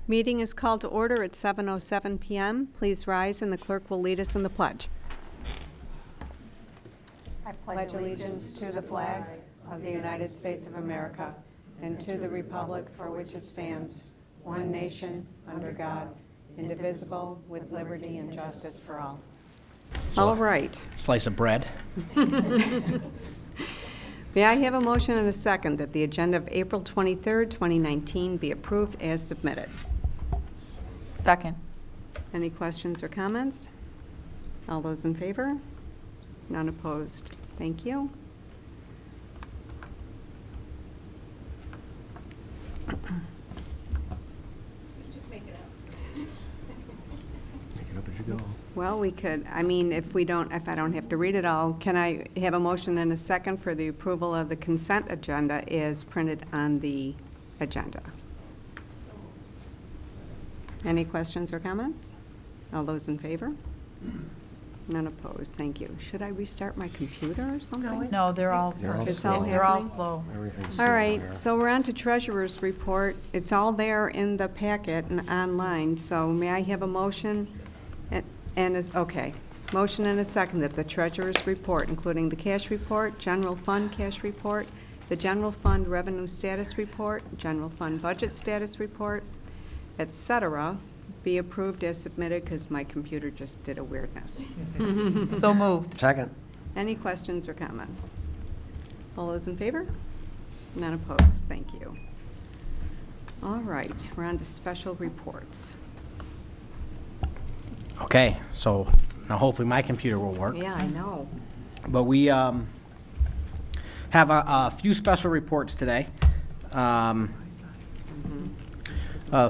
Meeting is called to order at 7:07 p.m. Please rise and the clerk will lead us in the pledge. I pledge allegiance to the flag of the United States of America and to the republic for which it stands, one nation, under God, indivisible, with liberty and justice for all. All right. Slice of bread. May I have a motion and a second that the agenda of April 23rd, 2019 be approved as submitted? Second. Any questions or comments? All those in favor? None opposed. Thank you. Just make it up. Make it up as you go. Well, we could, I mean, if I don't have to read it all, can I have a motion and a second for the approval of the consent agenda as printed on the agenda? Any questions or comments? All those in favor? None opposed. Thank you. Should I restart my computer or something? No, they're all It's all they're all happening? slow. Everything's All slow right, here. so we're on to treasurer's report. It's all there in the packet and online, so may I have a motion? Motion and a second that the treasurer's report, including the cash report, general fund cash report, the general fund revenue status report, general fund budget status report, etc., be approved as submitted because my computer just did a weirdness. So moved. Second. Any questions or comments? All those in favor? None opposed. Thank you. All right, we're on to special reports. Okay, so now hopefully my computer will work. Yeah, I know. But we have a few special reports today.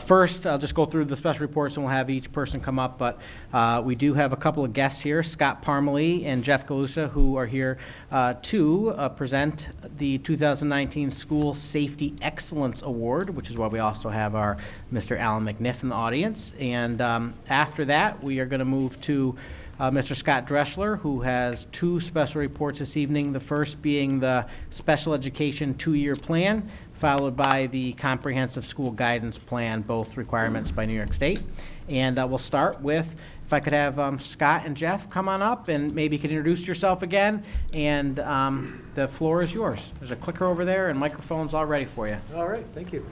First, I'll just go through the special reports and we'll have each person come up, but we do have a couple of guests here, Scott Parmalee and Jeff Galusha, who are here to present the 2019 School Safety Excellence Award, which is why we also have our Mr. Alan McNiff in the audience. And after that, we are going to move to Mr. Scott Dreschler, who has two special reports this evening, the first being the Special Education 2-year plan, followed by the Comprehensive School Guidance Plan, both requirements by New York State. And we'll start with, if I could have Scott and Jeff come on up, and maybe you could introduce yourself again, and the floor is yours. There's a clicker over there, and microphones all ready for you. All right, thank you.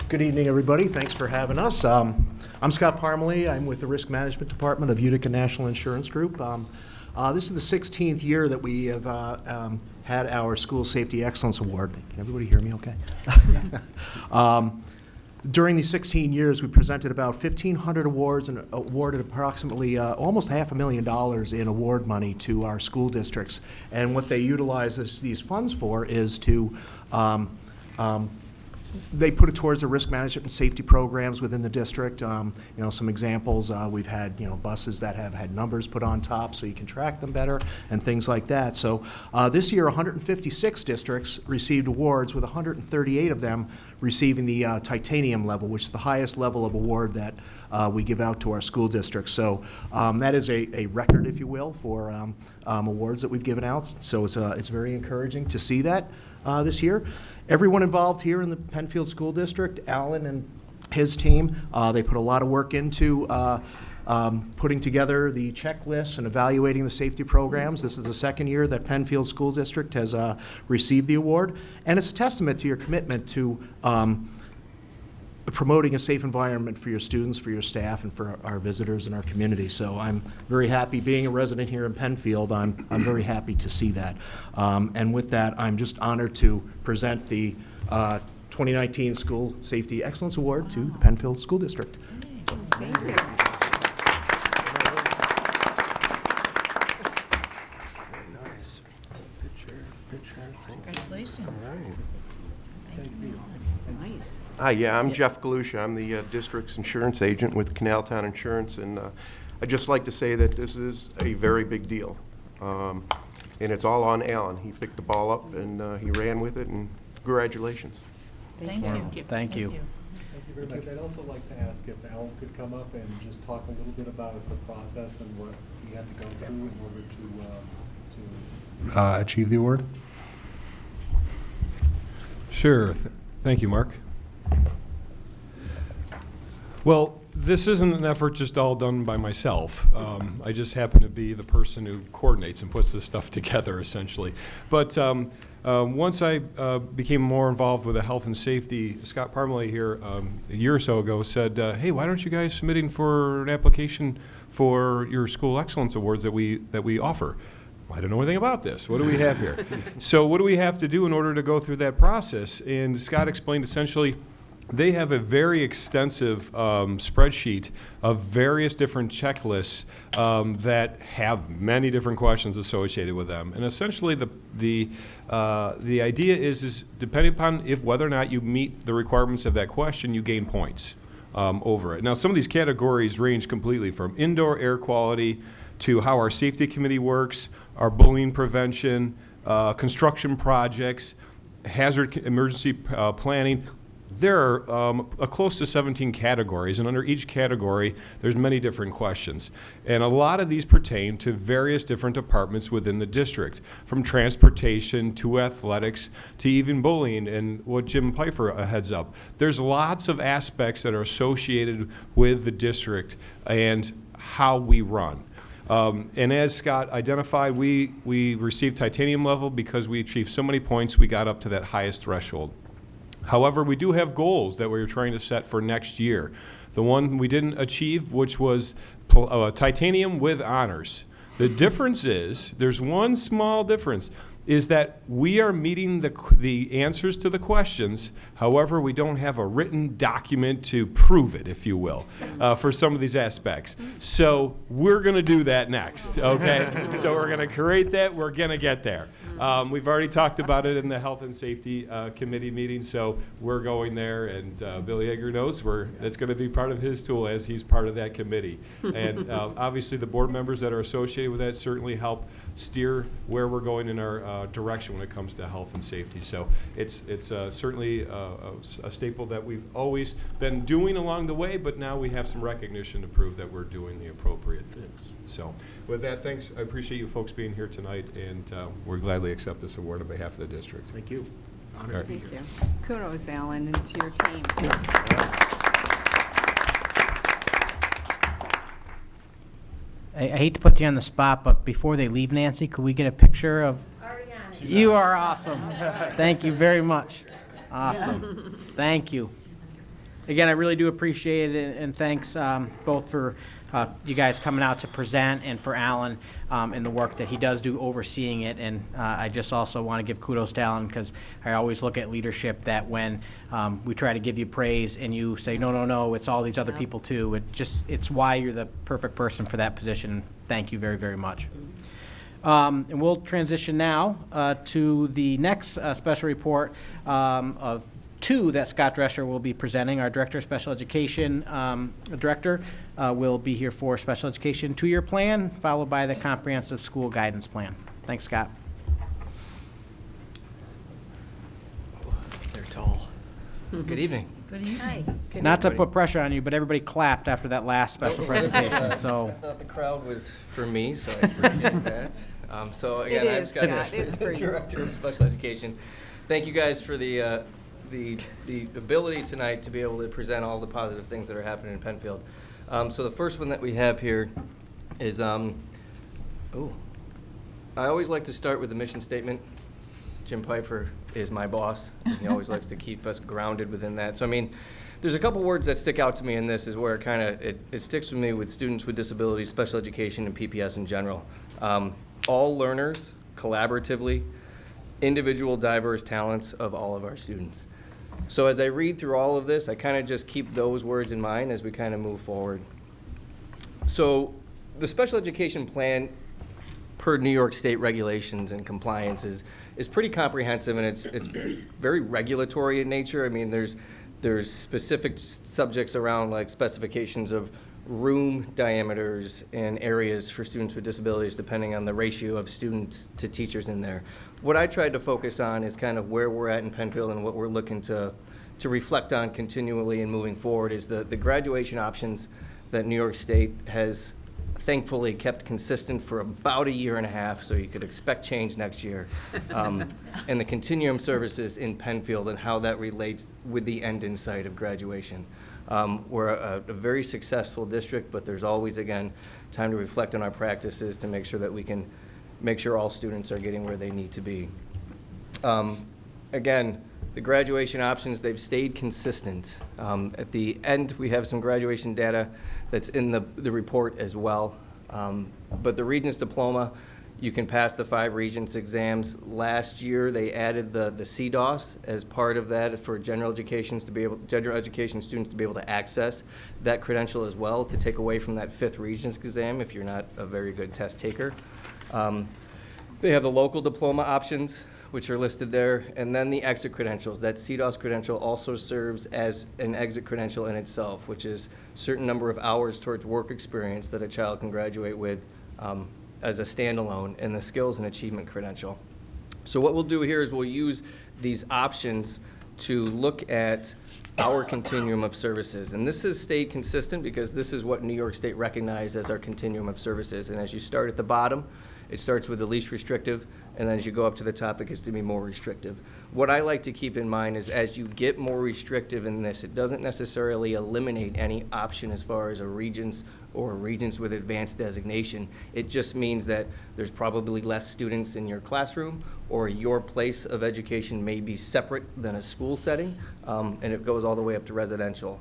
Good evening, everybody. Thanks for having us. I'm Scott Parmalee. I'm with the Risk Management Department of Utica National Insurance Group. This is the 16th year that we have had our School Safety Excellence Award. Can everybody hear me okay? During these 16 years, we presented about 1,500 awards and awarded approximately almost $500,000 in award money to our school districts. And what they utilize these funds for is to they put it towards the risk management and safety programs within the district. You know, some examples, we've had, buses that have had numbers put on top so you can track them better and things like that. So this year, 156 districts received awards, with 138 of them receiving the titanium level, which is the highest level of award that we give out to our school districts. So that is a record, if you will, for awards that we've given out. So it's very encouraging to see that this year. Everyone involved here in the Penfield School District, Alan and his team, they put a lot of work into putting together the checklists and evaluating the safety programs. This is the second year that Penfield School District has received the award, and it's a testament to your commitment to promoting a safe environment for your students, for your staff, and for our visitors and our community. So I'm very happy, being a resident here in Penfield, I'm very happy to see that. And with that, I'm just honored to present the 2019 School Safety Excellence Award to the Penfield School District. Thank you. Nice. Picture. Congratulations. All right. Thank you. Nice. Hi, yeah, I'm Jeff Galusha. I'm the district's insurance agent with Canaltown Insurance, and I'd just like to say that this is a very big deal. And it's all on Alan. He picked the ball up and he ran with it, and congratulations. Thank you. Thank you. Thank you very much. I'd also like to ask if Alan could come up and just talk a little bit about the process and what he had to go through in order to achieve the award. Sure. Thank you, Mark. Well, this isn't an effort just all done by myself. I just happen to be the person who coordinates and puts this stuff together, essentially. But once I became more involved with the health and safety, Scott Parmalee here a year or so ago said, hey, why don't you guys submitting for an application for your school excellence awards that we offer? I don't know anything about this. What do we have here? So what do we have to do in order to go through that process? And Scott explained essentially they have a very extensive spreadsheet of various different checklists that have many different questions associated with them. And essentially the idea is depending upon whether or not you meet the requirements of that question, you gain points over it. Now some of these categories range completely from indoor air quality to how our safety committee works, our bullying prevention, construction projects, hazard emergency planning. There are close to 17 categories, and under each category, there's many different questions. And a lot of these pertain to various different departments within the district, from transportation to athletics to even bullying and what Jim Pfeiffer heads up. There's lots of aspects that are associated with the district and how we run. And as Scott identified, we received titanium level because we achieved so many points, we got up to that highest threshold. However, we do have goals that we're trying to set for next year. The one we didn't achieve, which was titanium with honors. The difference is, there's one small difference, is that we are meeting the answers to the questions. However, we don't have a written document to prove it, if you will, for some of these aspects. So we're going to do that next, okay? So we're going to create that. We're going to get there. We've already talked about it in the Health and Safety Committee meeting, so we're going there, and Billy Egger knows it's going to be part of his tool as he's part of that committee. And obviously the board members that are associated with that certainly help steer where we're going in our direction when it comes to health and safety. So it's certainly a staple that we've always been doing along the way, but now we have some recognition to prove that we're doing the appropriate things. So with that, thanks. I appreciate you folks being here tonight, and we're gladly accept this award on behalf of the district. Thank you. Honored All to be Thank here. you. Kudos, Alan, and to your team. I hate to put you on the spot, but before they leave, Nancy, could we get a picture of? Already on it. You are awesome. Thank you very much. Awesome. Thank you. Again, I really do appreciate it, and thanks both for you guys coming out to present and for Alan and the work that he does do overseeing it. And I just also want to give kudos to Alan, because I always look at leadership that when we try to give you praise and you say, no, no, no, it's all these other people too. It's why you're the perfect person for that position. Thank you very, very much. And we'll transition now to the next special report of two that Scott Drescher will be presenting. Our Director of Special Education Director will be here for Special Education 2-year plan, followed by the Comprehensive School Guidance Plan. Thanks, Scott. They're tall. Good evening. Good evening. Hi. Good Not to everybody. put pressure on you, but everybody clapped after that last special presentation, so. I thought the crowd was for me, so I appreciate that. So again, It I'm is, Scott Scott. Drescher, It's for you. Director of Special Education. Thank you guys for the ability tonight to be able to present all the positive things that are happening in Penfield. So the first one that we have here is, I always like to start with the mission statement. Jim Pfeiffer is my boss, and he always likes to keep us grounded within that. So I mean, there's a couple words that stick out to me in this, is where it sticks with me with students with disabilities, special education, and PPS in general. All learners, collaboratively, individual diverse talents of all of our students. So as I read through all of this, I kind of just keep those words in mind as we kind of move forward. So the special education plan, per New York State regulations and compliance, is pretty comprehensive, and it's very regulatory in nature. I mean, there's specific subjects around, like specifications of room diameters and areas for students with disabilities, depending on the ratio of students to teachers in there. What I tried to focus on is kind of where we're at in Penfield, and what we're looking to reflect on continually and moving forward is the graduation options that New York State has thankfully kept consistent for about 1.5 years, so you could expect change next year. And the continuum services in Penfield and how that relates with the end in sight of graduation. We're a very successful district, but there's always, again, time to reflect on our practices to make sure that we can make sure all students are getting where they need to be. Again, the graduation options, they've stayed consistent. At the end, we have some graduation data that's in the report as well. But the Regents diploma, you can pass the 5 Regents exams. Last year, they added the CDOS as part of that for general education students to be able to access that credential as well, to take away from that 5th Regents exam if you're not a very good test taker. They have the local diploma options, which are listed there, and then the exit credentials. That CDOS credential also serves as an exit credential in itself, which is a certain number of hours towards work experience that a child can graduate with as a standalone, and the skills and achievement credential. So what we'll do here is we'll use these options to look at our continuum of services. And this has stayed consistent because this is what New York State recognized as our continuum of services. And as you start at the bottom, it starts with the least restrictive, and then as you go up to the top, it gets to be more restrictive. What I like to keep in mind is as you get more restrictive in this, it doesn't necessarily eliminate any option as far as a Regents or a Regents with advanced designation. It just means that there's probably less students in your classroom, or your place of education may be separate than a school setting, and it goes all the way up to residential.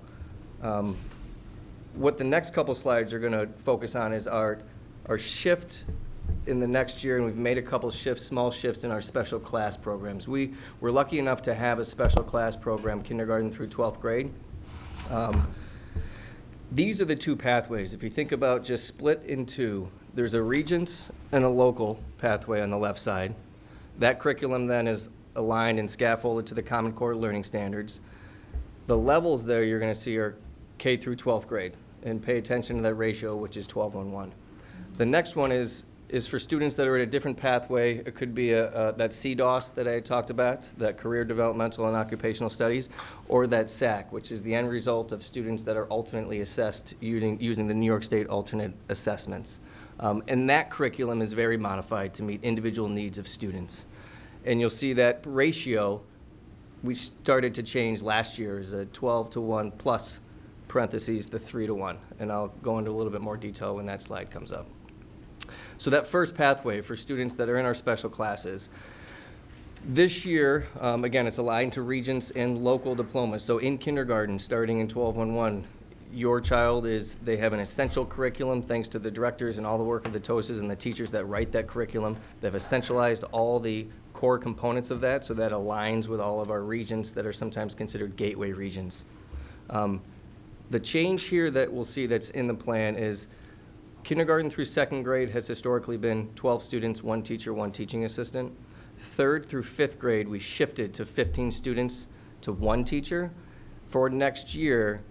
What the next couple slides are going to focus on is our shift in the next year, and we've made a couple shifts, small shifts in our special class programs. We're lucky enough to have a special class program, kindergarten through 12th grade. These are the 2 pathways. If you think about just split in 2, there's a Regents and a local pathway on the left side. That curriculum then is aligned and scaffolded to the Common Core learning standards. The levels there you're going to see are K through 12th grade, and pay attention to that ratio, which is 12-1-1. The next one is for students that are at a different pathway. It could be that CDOS that I talked about, that Career Developmental and Occupational Studies, or that SAC, which is the end result of students that are alternately assessed using the New York State alternate assessments. And that curriculum is very modified to meet individual needs of students. And you'll see that ratio, we started to change last year, is a 12-1 plus parentheses the 3-1. And I'll go into a little bit more detail when that slide comes up. So that first pathway for students that are in our special classes, this year, again, it's aligned to Regents and local diplomas. So in kindergarten, starting in 12-1-1, your child they have an essential curriculum thanks to the directors and all the work of the TOSAs and the teachers that write that curriculum. They've essentialized all the core components of that, so that aligns with all of our Regents that are sometimes considered gateway regions. The change here that we'll see that's in the plan is kindergarten through 2nd grade has historically been 12 students, 1 teacher, 1 teaching assistant. 3rd through 5th grade, we shifted to 15 students to 1 teacher. For next year,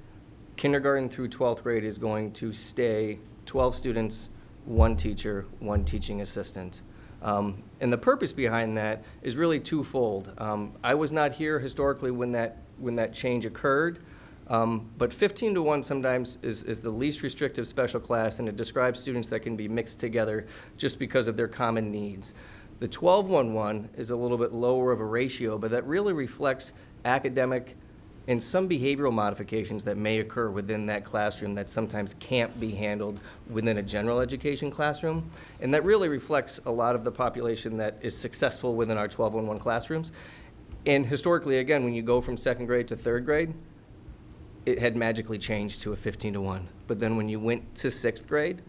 kindergarten through 12th grade is going to stay 12 students, 1 teacher, 1 teaching assistant. And the purpose behind that is really twofold. I was not here historically when that change occurred. But 15-1 sometimes is the least restrictive special class, and it describes students that can be mixed together just because of their common needs. The 12-1-1 is a little bit lower of a ratio, but that really reflects academic and some behavioral modifications that may occur within that classroom that sometimes can't be handled within a general education classroom. And that really reflects a lot of the population that is successful within our 12-1-1 classrooms. And historically, again, when you go from 2nd grade to 3rd grade, it had magically changed to a 15-1. But then when you went to 6th grade,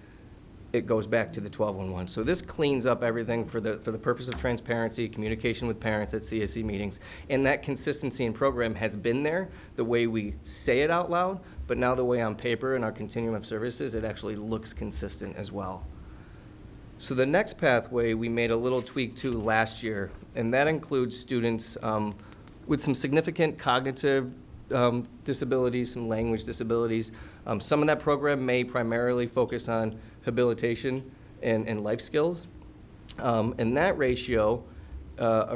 it goes back to the 12-1-1. So this cleans up everything for the purpose of transparency, communication with parents at CSE meetings. And that consistency in program has been there, the way we say it out loud, but now the way on paper in our continuum of services, it actually looks consistent as well. So the next pathway we made a little tweak to last year, and that includes students with some significant cognitive disabilities, some language disabilities. Some of that program may primarily focus on habilitation and life skills. And that ratio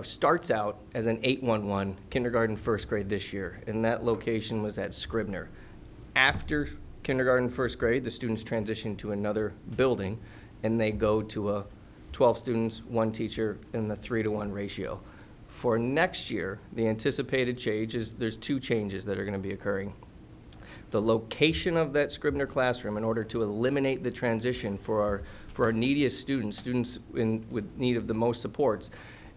starts out as an 8-1-1, kindergarten, 1st grade this year. And that location was at Scribner. After kindergarten, 1st grade, the students transition to another building, and they go to a 12 students, 1 teacher, and the 3-1 ratio. For next year, the anticipated change is there's 2 changes that are going to be occurring. The location of that Scribner classroom, in order to eliminate the transition for our neediest students with need of the most supports,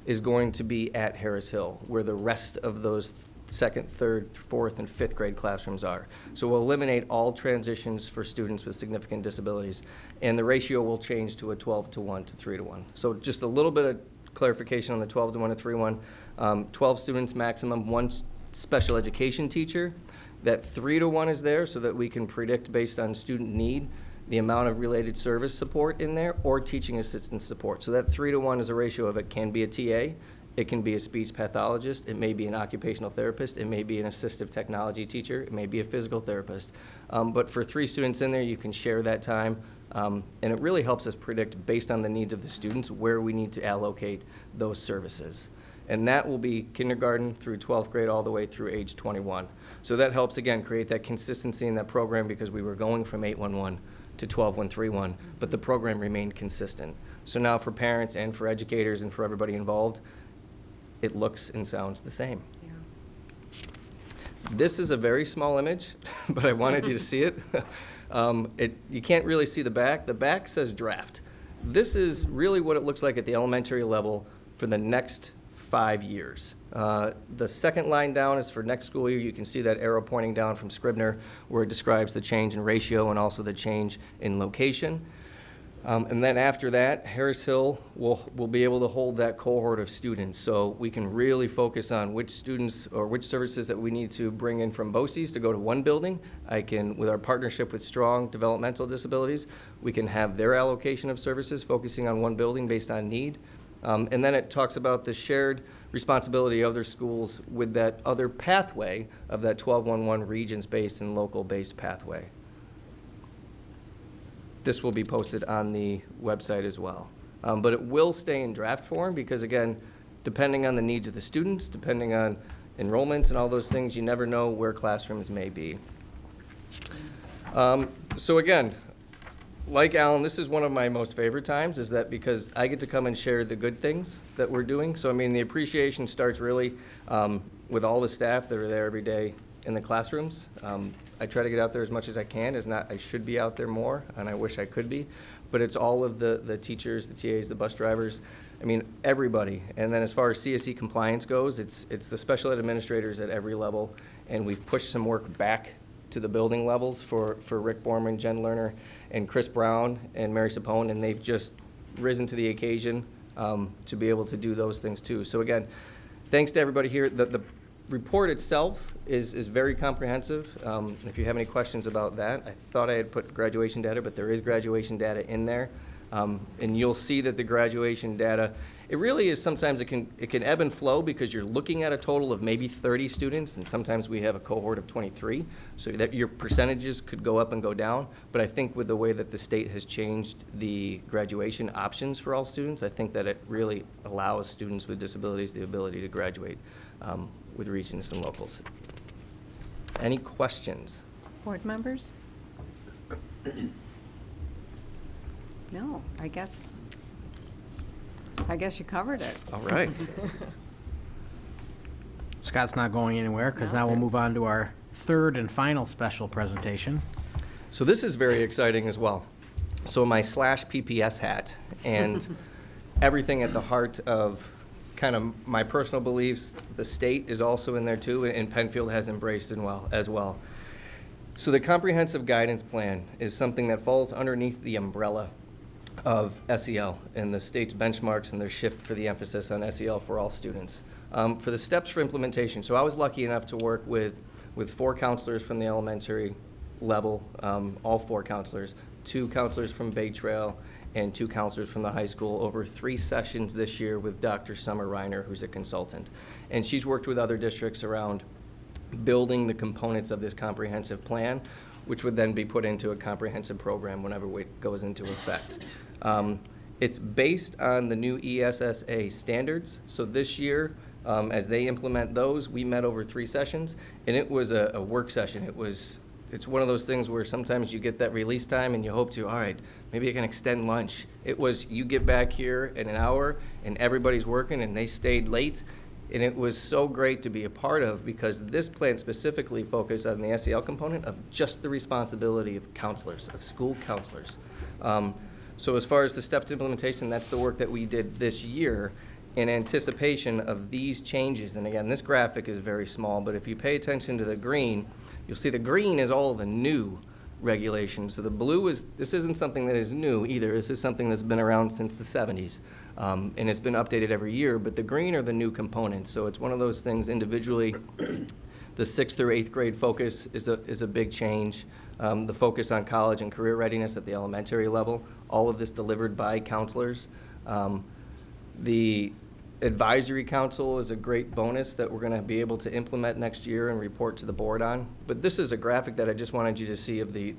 is going to be at Harris Hill, where the rest of those second, third, fourth, and fifth grade classrooms are. So we'll eliminate all transitions for students with significant disabilities, and the ratio will change to a 12-to-1 to 3-to-1. So just a little bit of clarification on the 12-to-1 to 3-to-1. 12 students maximum, 1 special education teacher. That 3-to-1 is there so that we can predict based on student need the amount of related service support in there or teaching assistance support. So that 3-to-1 is a ratio of it can be a TA, it can be a speech pathologist, it may be an occupational therapist, it may be an assistive technology teacher, it may be a physical therapist. But for 3 students in there, you can share that time, and it really helps us predict based on the needs of the students where we need to allocate those services. And that will be kindergarten through 12th grade all the way through age 21. So that helps, again, create that consistency in that program because we were going from 811 to 12131, but the program remained consistent. So now for parents and for educators and for everybody involved, it looks and sounds the same. Yeah. This is a very small image, but I wanted you to see it. You can't really see the back. The back says draft. This is really what it looks like at the elementary level for the next 5 years. The second line down is for next school year. You can see that arrow pointing down from Scribner where it describes the change in ratio and also the change in location. And then after that, Harris Hill will be able to hold that cohort of students. So we can really focus on which students or which services that we need to bring in from BOCES to go to one building. With our partnership with Strong Developmental Disabilities, we can have their allocation of services focusing on one building based on need. And then it talks about the shared responsibility of their schools with that other pathway of that 1211 regions-based and local-based pathway. This will be posted on the website as well. But it will stay in draft form because, again, depending on the needs of the students, depending on enrollments and all those things, you never know where classrooms may be. So again, like Alan, this is one of my most favorite times, is that because I get to come and share the good things that we're doing. So I mean, the appreciation starts really with all the staff that are there every day in the classrooms. I try to get out there as much as I can. I should be out there more, and I wish I could be. But it's all of the teachers, the TAs, the bus drivers. I mean, everybody. And then as far as CSE compliance goes, it's the special ed administrators at every level, and we've pushed some work back to the building levels for Rick Borman, Jen Lerner, and Chris Brown, and Mary Sapone, and they've just risen to the occasion to be able to do those things too. So again, thanks to everybody here. The report itself is very comprehensive. If you have any questions about that, I thought I had put graduation data, but there is graduation data in there. And you'll see that the graduation data, it really is sometimes it can ebb and flow because you're looking at a total of maybe 30 students, and sometimes we have a cohort of 23, so that your percentages could go up and go down. But I think with the way that the state has changed the graduation options for all students, I think that it really allows students with disabilities the ability to graduate with regions and locals. Any questions? Board members? No, I guess you covered it. All right. Scott's not going anywhere because No. now we'll move on to our third and final special presentation. So this is very exciting as well. So my /PPS hat and everything at the heart of kind of my personal beliefs, the state is also in there too, and Penfield has embraced as well. So the comprehensive guidance plan is something that falls underneath the umbrella of SEL and the state's benchmarks and their shift for the emphasis on SEL for all students. For the steps for implementation, so I was lucky enough to work with 4 counselors from the elementary level, all 4 counselors, 2 counselors from Bay Trail, and 2 counselors from the high school over 3 sessions this year with Dr. Summer Reiner, who's a consultant. And she's worked with other districts around building the components of this comprehensive plan, which would then be put into a comprehensive program whenever it goes into effect. It's based on the new ESSA standards. So this year, as they implement those, we met over 3 sessions, and it was a work session. It's one of those things where sometimes you get that release time and you hope to, all right, maybe I can extend lunch. It was, you get back here in an hour and everybody's working and they stayed late, And it was so great to be a part of because this plan specifically focused on the SEL component of just the responsibility of counselors, of school counselors. So as far as the stepped implementation, that's the work that we did this year in anticipation of these changes. And again, this graphic is very small, but if you pay attention to the green, you'll see the green is all the new regulations. So the blue is, this isn't something that is new either. This is something that's been around since the 70s. And it's been updated every year, but the green are the new components. So it's one of those things individually. The 6th through 8th grade focus is a big change. The focus on college and career readiness at the elementary level, all of this delivered by counselors. The advisory council is a great bonus that we're going to be able to implement next year and report to the board on. But this is a graphic that I just wanted you to see of the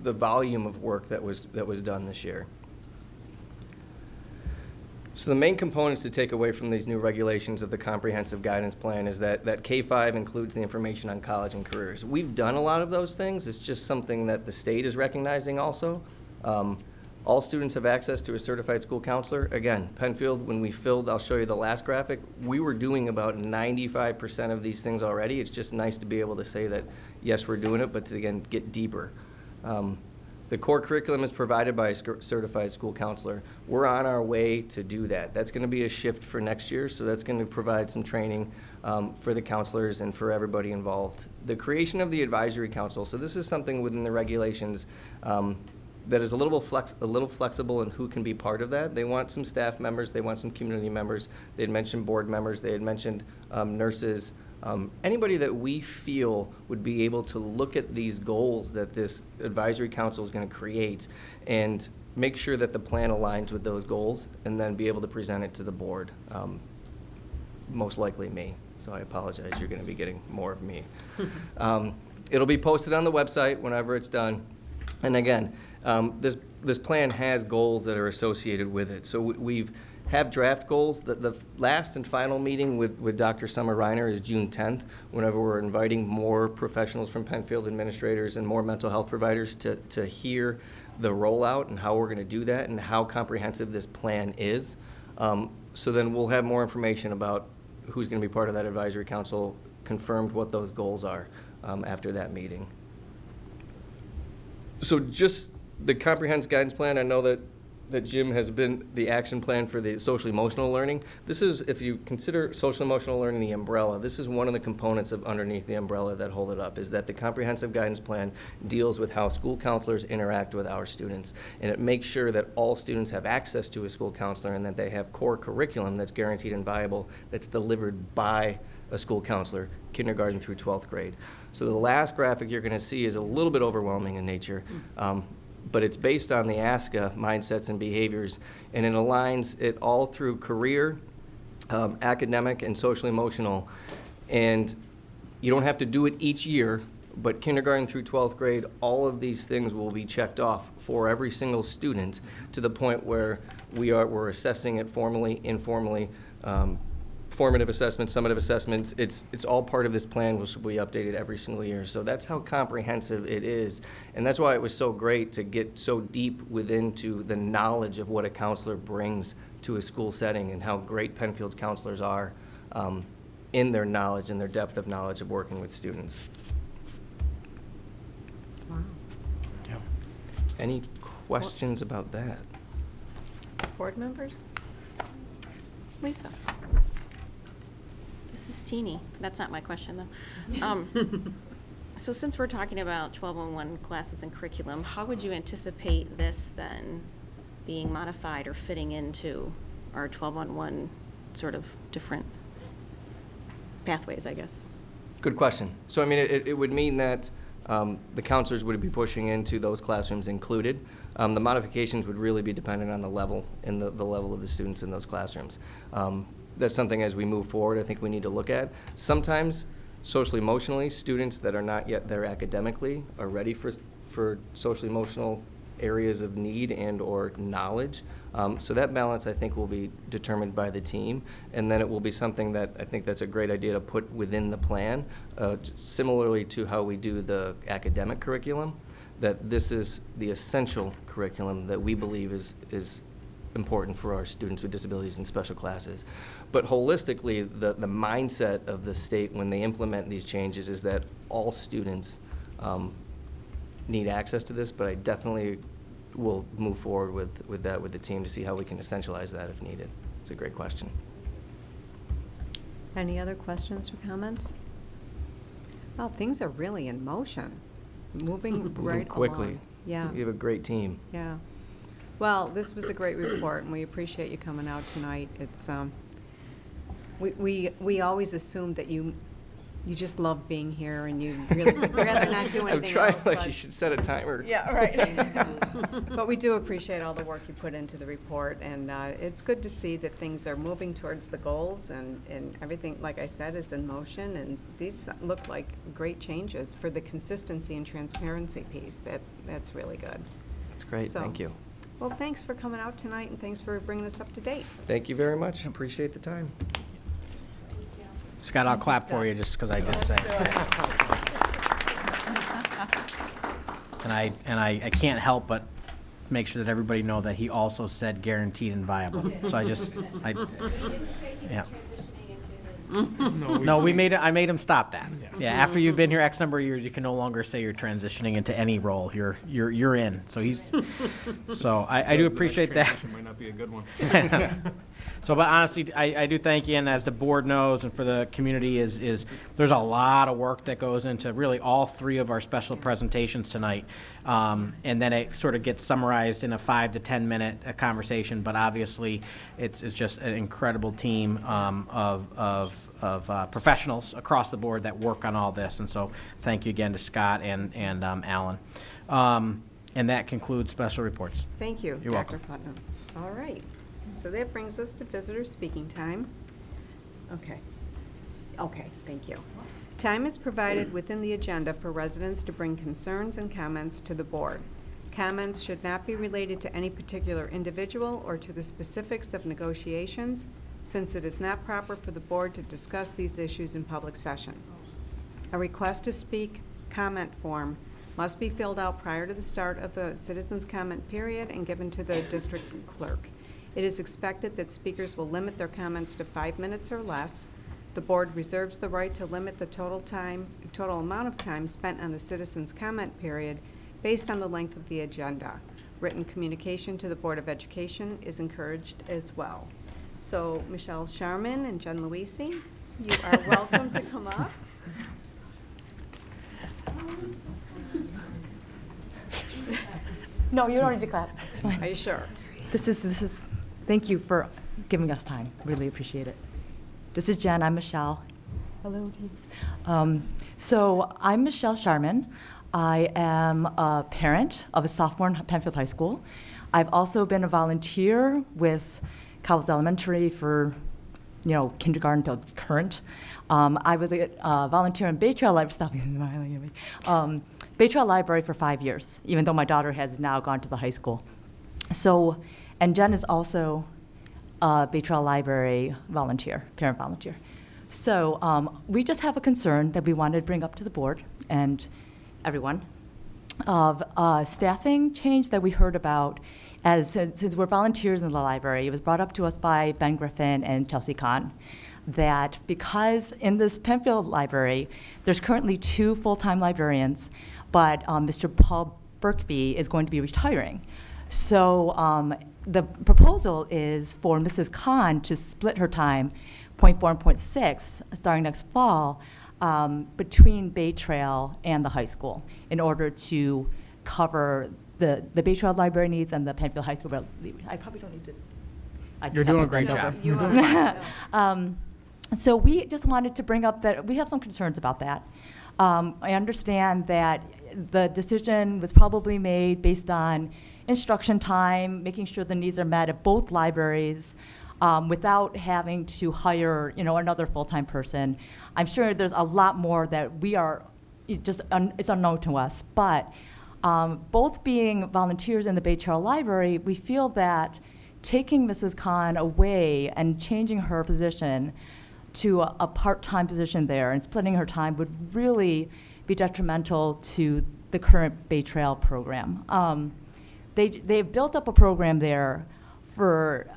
volume of work that was done this year. So the main components to take away from these new regulations of the comprehensive guidance plan is that K-5 includes the information on college and careers. We've done a lot of those things. It's just something that the state is recognizing also. All students have access to a certified school counselor. Again, Penfield, when we filled, I'll show you the last graphic, we were doing about 95% of these things already. It's just nice to be able to say that, yes, we're doing it, but to, again, get deeper. The core curriculum is provided by a certified school counselor. We're on our way to do that. That's going to be a shift for next year, so that's going to provide some training for the counselors and for everybody involved. The creation of the advisory council, so this is something within the regulations that is a little flexible in who can be part of that. They want some staff members, they want some community members. They had mentioned board members, they had mentioned nurses, anybody that we feel would be able to look at these goals that this advisory council is going to create and make sure that the plan aligns with those goals and then be able to present it to the board. Most likely me, so I apologize, you're going to be getting more of me. It'll be posted on the website whenever it's done. And again, this plan has goals that are associated with it. So we've have draft goals. The last and final meeting with Dr. Summer Reiner is June 10th, whenever we're inviting more professionals from Penfield administrators and more mental health providers to hear the rollout and how we're going to do that and how comprehensive this plan is. So then we'll have more information about who's going to be part of that advisory council, confirmed what those goals are after that meeting. So just the comprehensive guidance plan, I know that Jim has been the action plan for the social emotional learning. This is, if you consider social emotional learning the umbrella, this is one of the components of underneath the umbrella that hold it up, is that the comprehensive guidance plan deals with how school counselors interact with our students. And it makes sure that all students have access to a school counselor and that they have core curriculum that's guaranteed and viable, that's delivered by a school counselor, kindergarten through 12th grade. So the last graphic you're going to see is a little bit overwhelming in nature. But it's based on the ASCA mindsets and behaviors, and it aligns it all through career, academic, and social emotional. And you don't have to do it each year, but kindergarten through 12th grade, all of these things will be checked off for every single student to the point where we're assessing it formally, informally, formative assessments, summative assessments. It's all part of this plan, which will be updated every single year. So that's how comprehensive it is. And that's why it was so great to get so deep within the knowledge of what a counselor brings to a school setting and how great Penfield's counselors are in their knowledge and their depth of knowledge of working with students. Wow. Yeah. Any questions about that? Board members? Lisa? This is teeny. That's not my question, though. So since we're talking about 1201 classes and curriculum, how would you anticipate this then being modified or fitting into our 1201 sort of different pathways, I guess? Good question. So, I mean, it would mean that the counselors would be pushing into those classrooms included. The modifications would really be dependent on the level and the level of the students in those classrooms. That's something as we move forward I think we need to look at. Sometimes socially emotionally, students that are not yet there academically are ready for social emotional areas of need and or knowledge. So that balance I think will be determined by the team, and then it will be something that I think that's a great idea to put within the plan, similarly to how we do the academic curriculum, that this is the essential curriculum that we believe is important for our students with disabilities in special classes. But holistically, the mindset of the state when they implement these changes is that all students need access to this, but I definitely will move forward with that with the team to see how we can essentialize that if needed. It's a great question. Any other questions or comments? Well, things are really in motion, moving right quickly. along. Yeah. We have a great team. Yeah. Well, this was a great report, and we appreciate you coming out tonight. It's we always assume that you just love being here, and you really would rather not do anything I'm trying, else. like, but- you should set a timer. Yeah, right. But we do appreciate all the work you put into the report, and it's good to see that things are moving towards the goals, and everything, like I said, is in motion, and these look like great changes for the consistency and transparency piece. That's really good. It's great, So- thank you. Well, thanks for coming out tonight, and thanks for bringing us up to date. Thank you very much, appreciate the time. Scott, I'll clap for you just because I did say. And I can't help but make sure that everybody know that he also said guaranteed and viable. So yeah. No, I made him stop that. Yeah, after you've been here X number of years, you can no longer say you're transitioning into any role. You're in. So I do appreciate that. Might not be a good one. So, but honestly, I do thank you, and as the board knows, and for the community, is there's a lot of work that goes into really all three of our special presentations tonight, and then it sort of gets summarized in a 5 to 10 minute conversation. But obviously, it's just an incredible team of professionals across the board that work on all this, and so thank you again to Scott and Alan. And that concludes special reports. Thank you, You're Dr. welcome. Putnam. All right. So that brings us to visitor speaking time. Okay, thank you. Time is provided within the agenda for residents to bring concerns and comments to the board. Comments should not be related to any particular individual or to the specifics of negotiations, since it is not proper for the board to discuss these issues in public session. A request to speak comment form must be filled out prior to the start of the citizens' comment period and given to the district clerk. It is expected that speakers will limit their comments to 5 minutes or less. The board reserves the right to limit the total amount of time spent on the citizens' comment period based on the length of the agenda. Written communication to the Board of Education is encouraged as well. So Michelle Sharman and Jen Luisi, you are welcome to come up. No, you don't need to clap. It's fine. Are you sure? This is. Thank you for giving us time. Really appreciate it. This is Jen. I'm Michelle. Hello, please. So I'm Michelle Sharman. I am a parent of a sophomore in Penfield High School. I've also been a volunteer with Cowles Elementary for, kindergarten till current. I was a volunteer in Bay Trail Library. Stop smiling at me. Bay Trail Library for 5 years, even though my daughter has now gone to the high school. So, and Jen is also a Bay Trail Library volunteer, parent volunteer. So we just have a concern that we wanted to bring up to the board and everyone of staffing change that we heard about since we're volunteers in the library. It was brought up to us by Ben Griffin and Chelsea Kahn that because in this Penfield library, there's currently 2 full-time librarians, but Mr. Paul Birkby is going to be retiring. So the proposal is for Mrs. Kahn to split her time, 0.4 and 0.6, starting next fall, between Bay Trail and the high school in order to cover the Bay Trail library needs and the Penfield High School. I probably don't need to. You're doing a great job. You are fine. So we just wanted to bring up that we have some concerns about that. I understand that the decision was probably made based on instruction time, making sure the needs are met at both libraries, without having to hire, another full-time person. I'm sure there's a lot more that it's unknown to us. But both being volunteers in the Bay Trail Library, we feel that taking Mrs. Kahn away and changing her position to a part-time position there and splitting her time would really be detrimental to the current Bay Trail program. They've built up a program there for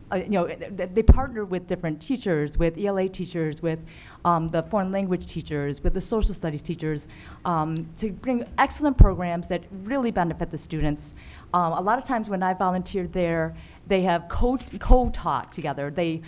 they partner with different teachers, with ELA teachers, with the foreign language teachers, with the social studies teachers, to bring excellent programs that really benefit the students. A lot of times when I volunteered there, they have co-taught together. They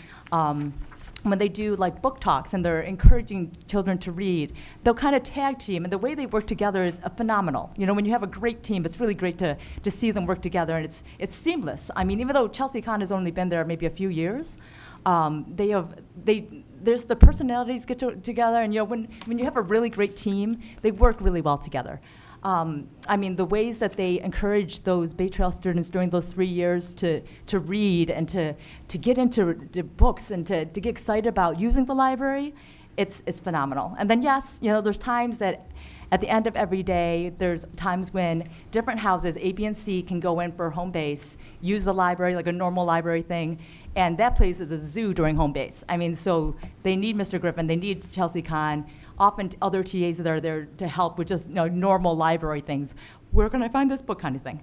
when they do like book talks and they're encouraging children to read, they'll kind of tag team, and the way they work together is phenomenal. You know, when you have a great team, it's really great to see them work together, and it's seamless. I mean, even though Chelsea Con has only been there maybe a few years, there's the personalities get together, and when you have a really great team, they work really well together. I mean, the ways that they encourage those Bay Trail students during those 3 years to read and to get into the books and to get excited about using the library, it's phenomenal. And then yes, there's times that at the end of every day, there's times when different houses, A, B, and C, can go in for home base, use the library like a normal library thing, and that place is a zoo during home base. I mean, so they need Mr. Griffin, they need Chelsea Con, often other TAs that are there to help with just normal library things. Where can I find this book kind of thing?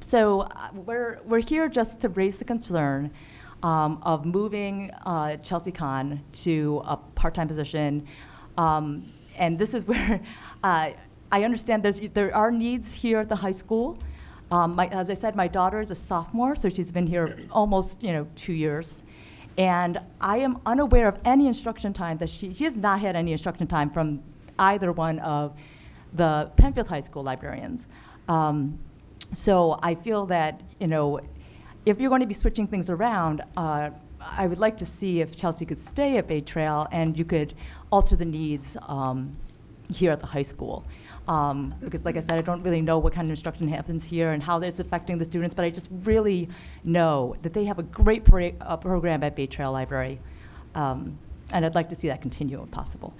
So we're here just to raise the concern of moving Chelsea Con to a part-time position. And this is where I understand there are needs here at the high school. As I said, my daughter is a sophomore, so she's been here almost 2 years. And I am unaware of any instruction time that she has not had any instruction time from either one of the Penfield High School librarians. So I feel that, if you're going to be switching things around, I would like to see if Chelsea could stay at Bay Trail and you could alter the needs here at the high school. Because like I said, I don't really know what kind of instruction happens here and how it's affecting the students, but I just really know that they have a great program at Bay Trail Library. And I'd like to see that continue if possible.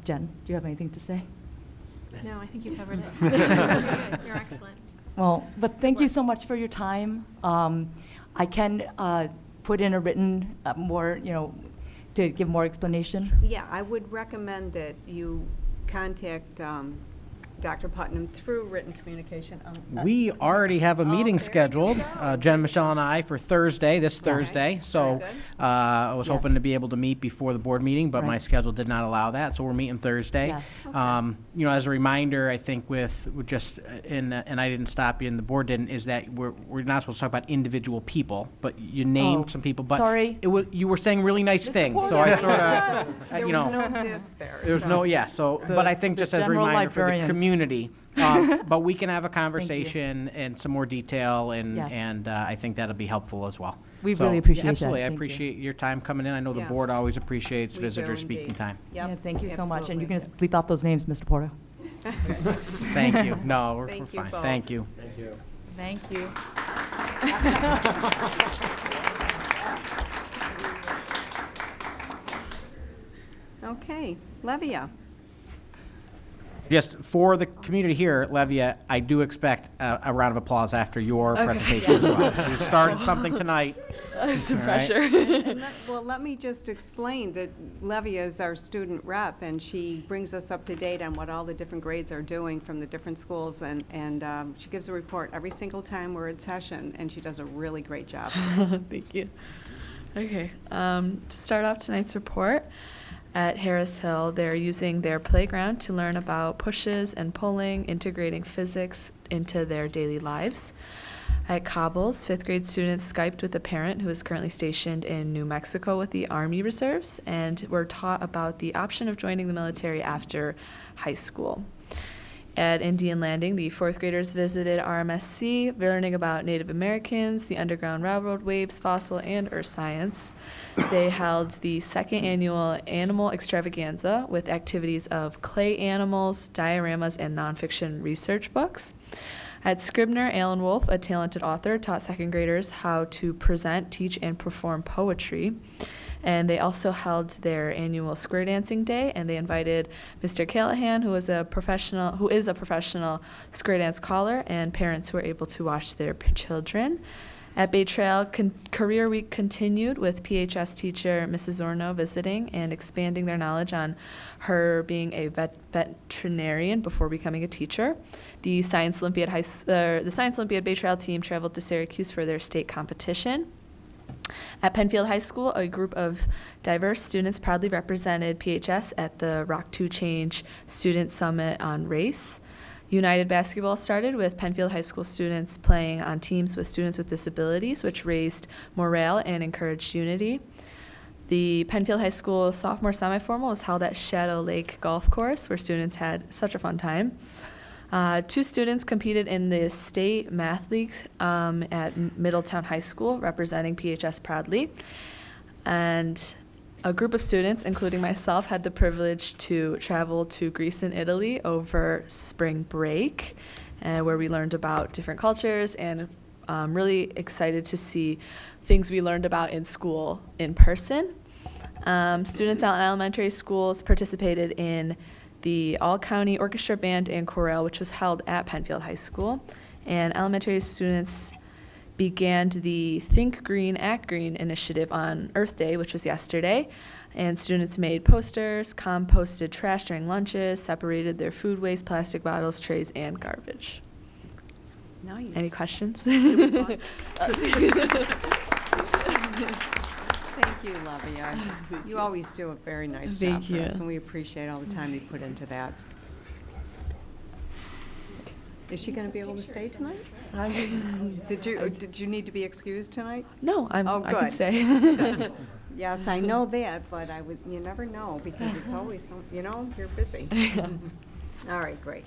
Jen, do you have anything to say? No, I think you covered it. You're excellent. Well, but thank you so much for your time. I can put in a written more, to give more explanation. Yeah, I would recommend that you contact Dr. Putnam through written communication. We already have a meeting scheduled, Jen, Michelle, and I, for this Thursday. So Very good. I was hoping to be able to meet before the board meeting, but my schedule did not allow that. So we're meeting Thursday. Yes. As a reminder, I think with just, and I didn't stop you and the board didn't, is that we're not supposed to talk about individual people, but you named some people. But sorry. You were saying really nice things. So I sort of, There was no diss there. There's no, yeah. So, but I think just as a general reminder for the librarians. community, but we can have a conversation and some more detail, and Yes. and I think that'll be helpful as well. We really appreciate that. Absolutely, I Thank you. appreciate your time coming in. I know the Yeah. board always appreciates We visitor do speaking indeed. time. Yep, Yeah, thank you so much. And you absolutely. can just bleep out those names, Mr. Porto. Thank you. No, we're Thank you fine. both. Thank you. Thank you. Thank you. Okay, Levia. Just for the community here, Levia, I do expect a round of applause after your presentation as well. You started something tonight. Some All right. pressure. Well, let me just explain that Levia is our student rep, and she brings us up to date on what all the different grades are doing from the different schools, and she gives a report every single time we're in session, and she does a really great job. Thank you. Okay, to start off tonight's report, at Harris Hill, they're using their playground to learn about pushes and pulling, integrating physics into their daily lives. At Cobbles, 5th grade students Skyped with a parent who is currently stationed in New Mexico with the Army Reserves and were taught about the option of joining the military after high school. At Indian Landing, the 4th graders visited RMSC, learning about Native Americans, the Underground Railroad, waves, fossil, and earth science. They held the 2nd annual Animal Extravaganza with activities of clay animals, dioramas, and nonfiction research books. At Scribner, Alan Wolf, a talented author, taught 2nd graders how to present, teach, and perform poetry. And they also held their annual square dancing day, and they invited Mr. Callahan, who is a professional square dance caller, and parents who were able to watch their children. At Bay Trail, Career Week continued with PHS teacher Mrs. Orno visiting and expanding their knowledge on her being a veterinarian before becoming a teacher. The Science Olympiad Bay Trail team traveled to Syracuse for their state competition. At Penfield High School, a group of diverse students proudly represented PHS at the Rock to Change Student Summit on Race. United Basketball started with Penfield High School students playing on teams with students with disabilities, which raised morale and encouraged unity. The Penfield High School sophomore semiformal was held at Shadow Lake Golf Course, where students had such a fun time. 2 students competed in the state math league at Middletown High School, representing PHS proudly. And a group of students, including myself, had the privilege to travel to Greece and Italy over spring break, where we learned about different cultures and really excited to see things we learned about in school in person. Students out in elementary schools participated in the All-County Orchestra Band and Chorale, which was held at Penfield High School. And elementary students began the Think Green, Act Green initiative on Earth Day, which was yesterday. And students made posters, composted trash during lunches, separated their food waste, plastic bottles, trays, and garbage. Nice. Any questions? Thank you, Lavia. You always do a very nice job Thank for you. us, and we appreciate all the time you put into that. Is she going to be able to stay tonight? Did you need to be excused tonight? No, I can good. stay. Yes, I know that, but you never know, because it's always some, you're busy. All right, great.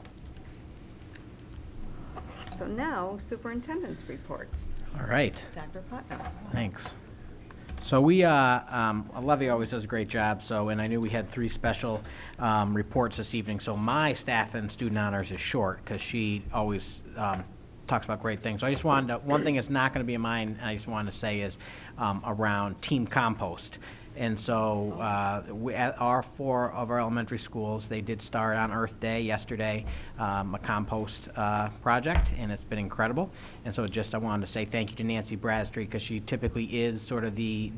So now, superintendent's reports. All right. Dr. Putnam. Thanks. So Olivia always does a great job, and I knew we had 3 special reports this evening, so my staff and student honors is short, because she always talks about great things. So I just wanted to, one thing that's not going to be in mine, I just wanted to say is around team compost. And so at our 4 of our elementary schools, they did start on Earth Day yesterday, a compost project, and it's been incredible. And so I wanted to say thank you to Nancy Bradstreet, because she typically is sort of the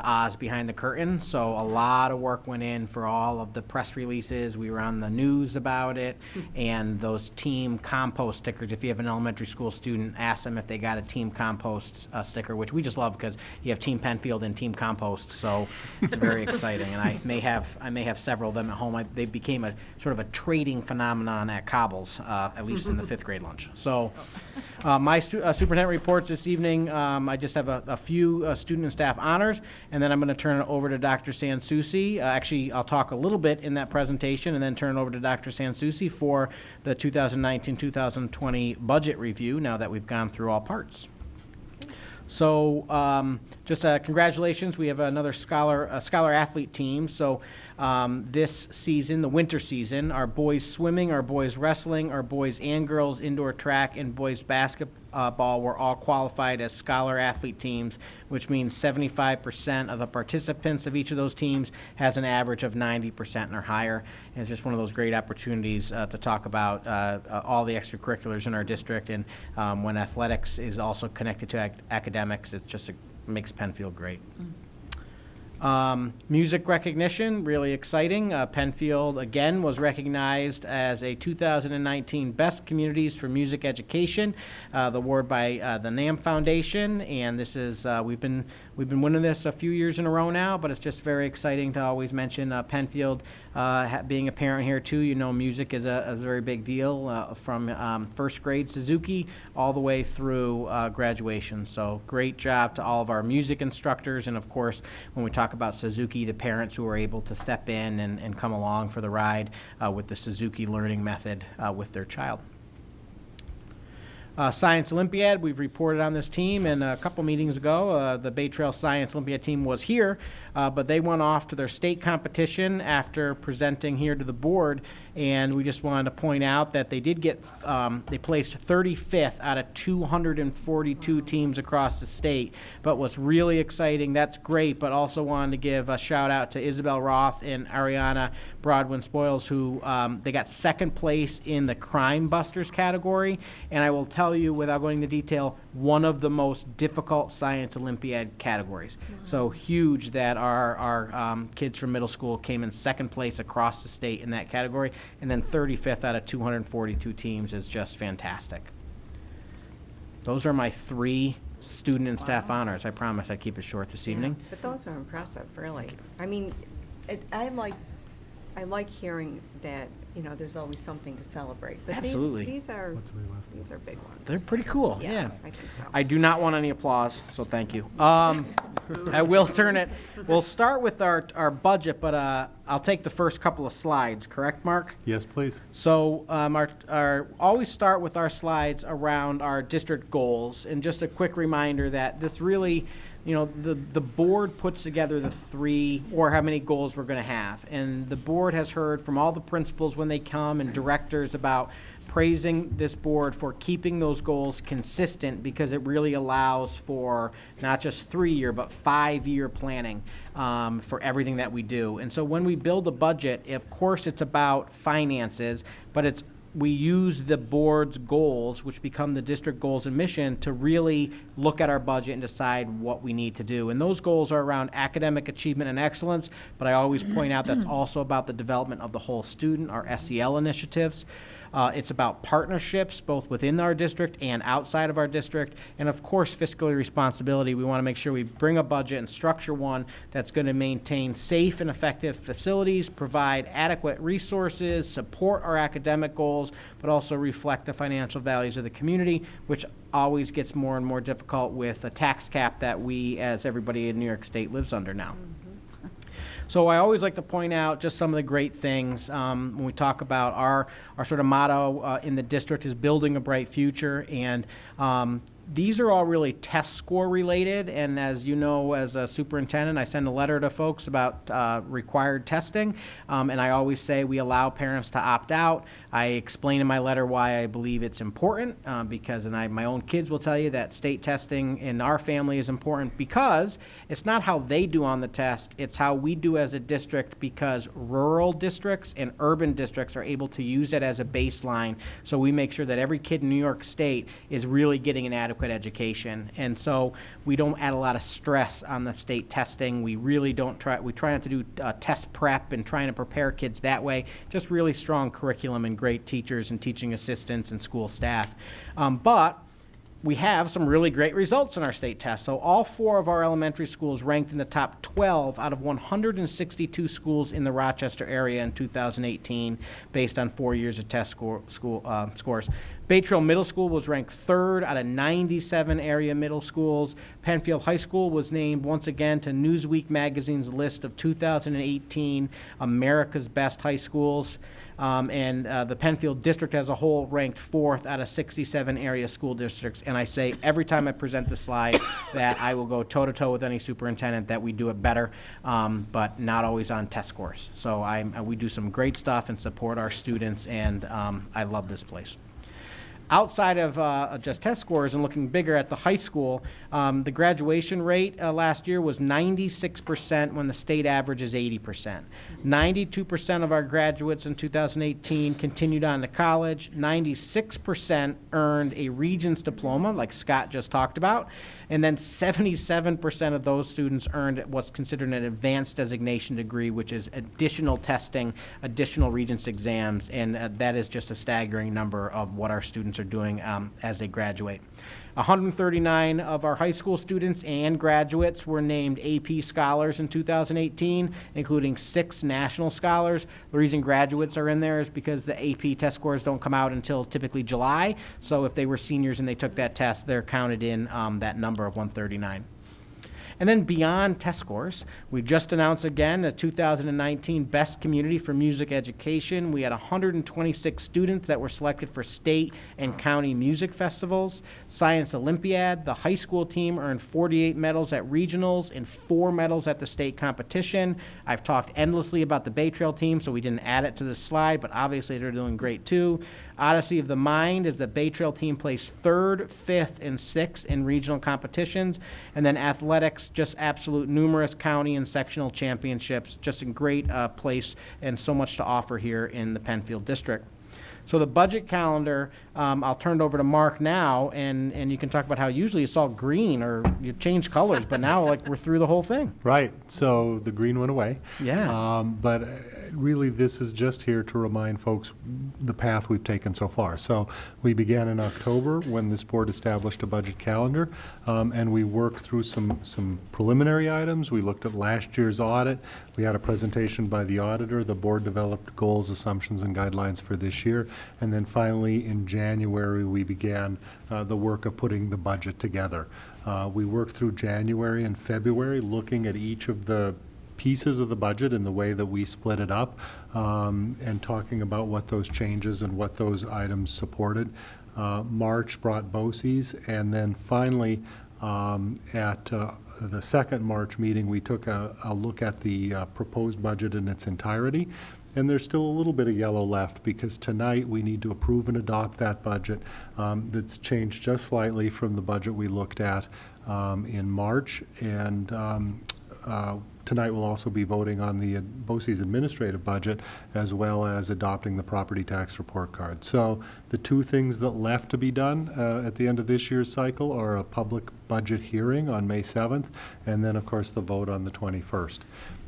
Oz behind the curtain. So a lot of work went in for all of the press releases. We were on the news about it, and those team compost stickers. If you have an elementary school student, ask them if they got a team compost sticker, which we just love because you have Team Penfield and Team Compost. So it's very exciting, and I may have several of them at home. They became a sort of a trading phenomenon at Cobbles, at least in the 5th grade lunch. So my superintendent reports this evening. I just have a few student and staff honors. And then I'm going to turn it over to Dr. Sansucci. Actually, I'll talk a little bit in that presentation and then turn it over to Dr. Sansucci for the 2019-2020 budget review, now that we've gone through all parts. So just congratulations. We have another scholar athlete team. So this season, the winter season, our boys swimming, our boys wrestling, our boys and girls indoor track, and boys basketball were all qualified as scholar athlete teams, which means 75% of the participants of each of those teams has an average of 90% or higher. And it's just one of those great opportunities to talk about all the extracurriculars in our district. And when athletics is also connected to academics, it's just makes Penfield great. Music recognition, really exciting. Penfield, again, was recognized as a 2019 Best Communities for Music Education, the award by the NAM Foundation. And this is, we've been winning this a few years in a row now, but it's just very exciting to always mention Penfield. Being a parent here too, music is a very big deal from first grade Suzuki all the way through graduation. So great job to all of our music instructors, and of course, when we talk about Suzuki, the parents who are able to step in and come along for the ride with the Suzuki learning method with their child. Science Olympiad, we've reported on this team, and a couple meetings ago, the Bay Trail Science Olympiad team was here, but they went off to their state competition after presenting here to the board, and we just wanted to point out that they did get, they placed 35th out of 242 teams across the state. But what's really exciting, that's great, but also wanted to give a shout out to Isabel Roth and Ariana Broadwin-Spoils, who they got second place in the Crime Busters category, and I will tell tell you, without going into detail, one of the most difficult science Olympiad categories. So huge that our kids from middle school came in second place across the state in that category, and then 35th out of 242 teams is just fantastic. Those are my 3 student and staff honors. I promise I'd keep it short this evening. But those are impressive, really. I mean, I like hearing that, you know, there's always something to celebrate. But Absolutely. These are big ones. They're pretty cool, yeah. I think so. I do not want any applause, so thank you. I will turn it, we'll start with our budget, but I'll take the first couple of slides, correct, Mark? Yes, please. So always start with our slides around our district goals, and just a quick reminder that this really, you know, the board puts together the 3 or how many goals we're going to have, and the board has heard from all the principals when they come and directors about praising this board for keeping those goals consistent, because it really allows for not just 3-year but 5-year planning for everything that we do. And so when we build a budget, of course it's about finances, but we use the board's goals, which become the district goals and mission, to really look at our budget and decide what we need to do. And those goals are around academic achievement and excellence, but I always point out that's also about the development of the whole student, our SEL initiatives. It's about partnerships, both within our district and outside of our district. And of course, fiscal responsibility. We want to make sure we bring a budget and structure one that's going to maintain safe and effective facilities, provide adequate resources, support our academic goals, but also reflect the financial values of the community, which always gets more and more difficult with a tax cap that we, as everybody in New York State, lives under now. So I always like to point out just some of the great things when we talk about our sort of motto in the district is building a bright future, and these are all really test score related, and as you know, as a superintendent, I send a letter to folks about required testing, and I always say we allow parents to opt out. I explain in my letter why I believe it's important, because my own kids will tell you that state testing in our family is important, because it's not how they do on the test, it's how we do as a district, because rural districts and urban districts are able to use it as a baseline, so we make sure that every kid in New York State is really getting an adequate education. And so we don't add a lot of stress on the state testing. We really don't we try not to do test prep and trying to prepare kids that way. Just really strong curriculum and great teachers and teaching assistants and school staff. But we have some really great results in our state test. So all 4 of our elementary schools ranked in the top 12 out of 162 schools in the Rochester area in 2018, based on 4 years of test scores. Bay Trail Middle School was ranked 3rd out of 97 area middle schools. Penfield High School was named once again to Newsweek magazine's list of 2018 America's Best High Schools. And the Penfield district as a whole ranked 4th out of 67 area school districts. And I say every time I present the slide that I will go toe-to-toe with any superintendent that we do it better, but not always on test scores. So we do some great stuff and support our students, and I love this place. Outside of just test scores and looking bigger at the high school, the graduation rate last year was 96% when the state average is 80%. 92% of our graduates in 2018 continued on to college. 96% earned a Regents diploma, like Scott just talked about. And then 77% of those students earned what's considered an advanced designation degree, which is additional testing, additional Regents exams, and that is just a staggering number of what our students are doing as they graduate. 139 of our high school students and graduates were named AP Scholars in 2018, including 6 National Scholars. The reason graduates are in there is because the AP test scores don't come out until typically July, so if they were seniors and they took that test, they're counted in that number of 139. And then beyond test scores, we just announced again the 2019 Best Community for Music Education. We had 126 students that were selected for state and county music festivals. Science Olympiad, the high school team earned 48 medals at regionals and 4 medals at the state competition. I've talked endlessly about the Bay Trail team, so we didn't add it to this slide, but obviously they're doing great too. Odyssey of the Mind is the Bay Trail team placed 3rd, 5th, and 6th in regional competitions. And then athletics, just absolute numerous county and sectional championships. Just a great place and so much to offer here in the Penfield district. So the budget calendar, I'll turn it over to Mark now, and you can talk about how usually it's all green or you change colors, but now like we're through the whole thing. Right, so the green went away. Yeah. But really, this is just here to remind folks the path we've taken so far. So we began in October when this board established a budget calendar, and we worked through some preliminary items. We looked at last year's audit. We had a presentation by the auditor. The board developed goals, assumptions, and guidelines for this year. And then finally, in January, we began the work of putting the budget together. We worked through January and February, looking at each of the pieces of the budget and the way that we split it up, and talking about what those changes and what those items supported. March brought BOCES, and then finally, at the second March meeting, we took a look at the proposed budget in its entirety. And there's still a little bit of yellow left because tonight we need to approve and adopt that budget that's changed just slightly from the budget we looked at in March. And tonight we'll also be voting on the BOCES administrative budget as well as adopting the property tax report card. So the two things that left to be done at the end of this year's cycle are a public budget hearing on May 7th and then of course the vote on the 21st.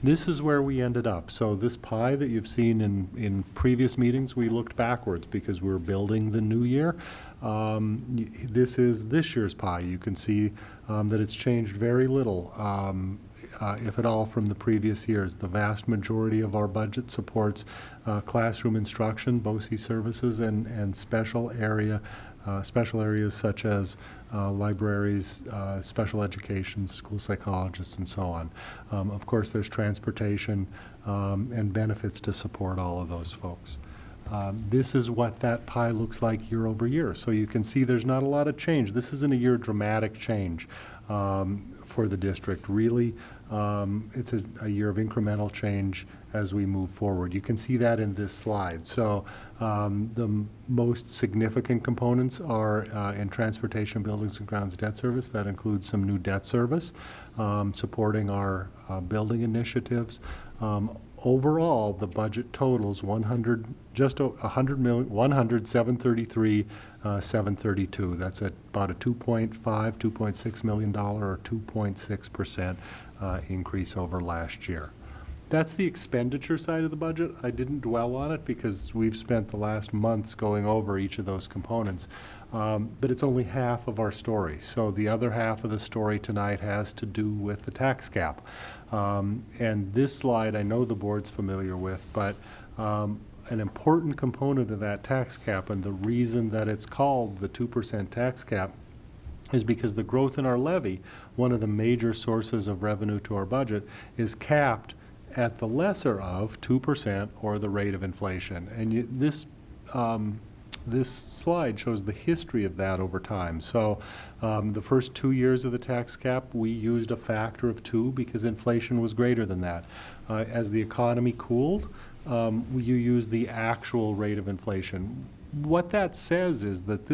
This is where we ended up. So this pie that you've seen in previous meetings, we looked backwards because we're building the new year. This is this year's pie. You can see that it's changed very little, if at all, from the previous years. The vast majority of our budget supports classroom instruction, BOCES services, and special areas such as libraries, special education, school psychologists, and so on. Of course, there's transportation and benefits to support all of those folks. This is what that pie looks like year over year. So you can see there's not a lot of change. This isn't a year of dramatic change for the district. Really, it's a year of incremental change as we move forward. You can see that in this slide. So the most significant components are in transportation, buildings, and grounds debt service. That includes some new debt service, supporting our building initiatives. Overall, the budget totals just 100 million, 733, 732. That's about a $2.6 million or 2.6% increase over last year. That's the expenditure side of the budget. I didn't dwell on it because we've spent the last months going over each of those components. But it's only half of our story. So the other half of the story tonight has to do with the tax cap. And this slide I know the board's familiar with, but an important component of that tax cap, and the reason that it's called the 2% tax cap, is because the growth in our levy, one of the major sources of revenue to our budget, is capped at the lesser of 2% or the rate of inflation. And this slide shows the history of that over time. So the first 2 years of the tax cap, we used a factor of 2 because inflation was greater than that. As the economy cooled, you use the actual rate of inflation. What that says is that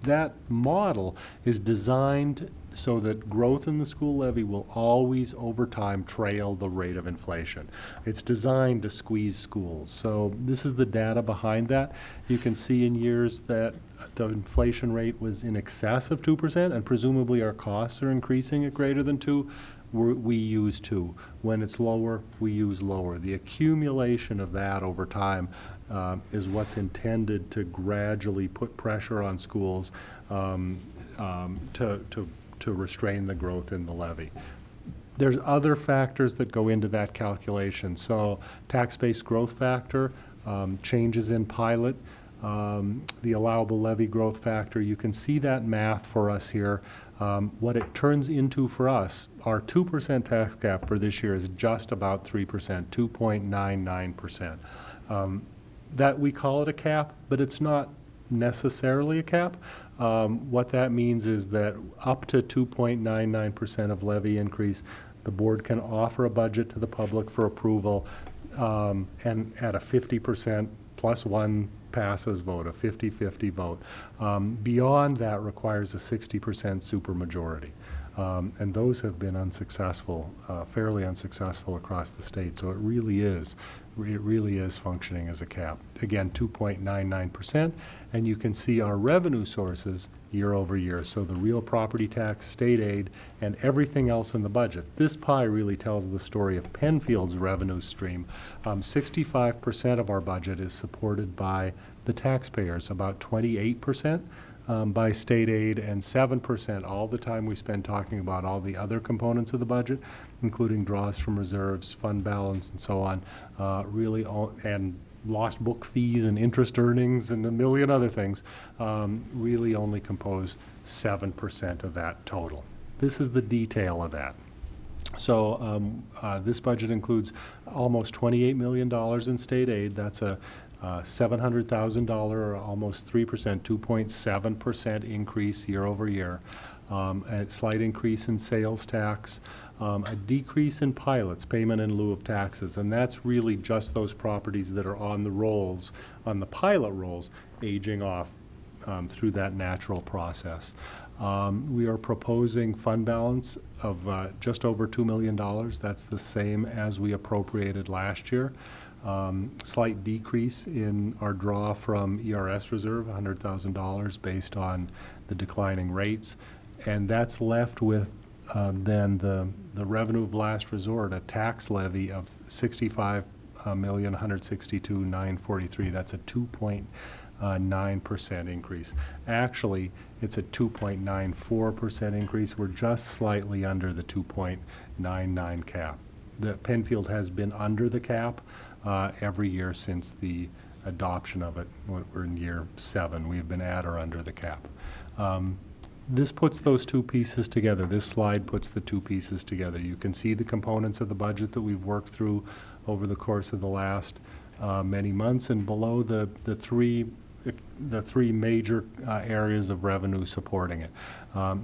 that model is designed so that growth in the school levy will always, over time, trail the rate of inflation. It's designed to squeeze schools. So this is the data behind that. You can see in years that the inflation rate was in excess of 2%, and presumably our costs are increasing at greater than 2%. We use 2. When it's lower, we use lower. The accumulation of that over time is what's intended to gradually put pressure on schools to restrain the growth in the levy. There's other factors that go into that calculation. So tax-based growth factor, changes in pilot, the allowable levy growth factor. You can see that math for us here. What it turns into for us, our 2% tax cap for this year is just about 3%, 2.99%. That we call it a cap, but it's not necessarily a cap. What that means is that up to 2.99% of levy increase, the board can offer a budget to the public for approval, and at a 50% plus one passes vote, a 50-50 vote. Beyond that requires a 60% supermajority. And those have been unsuccessful, fairly unsuccessful across the state. So it really is it really is functioning as a cap. Again, 2.99%, and you can see our revenue sources year over year. So the real property tax, state aid, and everything else in the budget. This pie really tells the story of Penfield's revenue stream. 65% of our budget is supported by the taxpayers, about 28% by state aid, and 7% all the time we spend talking about all the other components of the budget, including draws from reserves, fund balance, and so on, and lost book fees and interest earnings and a million other things, really only compose 7% of that total. This is the detail of that. So this budget includes almost $28 million in state aid. That's a $700,000, or almost 3%, 2.7% increase year over year. A slight increase in sales tax, a decrease in pilots, payment in lieu of taxes, and that's really just those properties that are on the rolls, on the pilot rolls, aging off through that natural process. We are proposing fund balance of just over $2 million. That's the same as we appropriated last year. Slight decrease in our draw from ERS reserve, $100,000 based on the declining rates. And that's left with then the revenue of last resort, a tax levy of $65,162,943. That's a 2.9% increase. Actually, it's a 2.94% increase. We're just slightly under the 2.99 cap. The Penfield has been under the cap every year since the adoption of it. We're in year 7. We've been at or under the cap. This puts those two pieces together. This slide puts the two pieces together. You can see the components of the budget that we've worked through over the course of the last many months, and below the three major areas of revenue supporting it.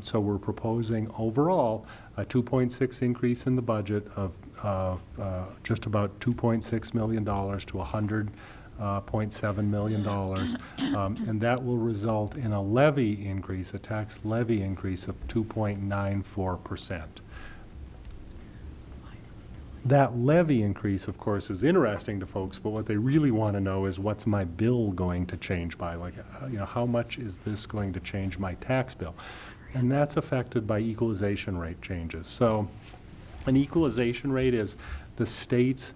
So we're proposing overall a 2.6 increase in the budget of just about $2.6 million to $100.7 million, and that will result in a levy increase, a tax levy increase of 2.94%. That levy increase, of course, is interesting to folks, but what they really want to know is, what's my bill going to change by? Like, how much is this going to change my tax bill? And that's affected by equalization rate changes. So an equalization rate is the state's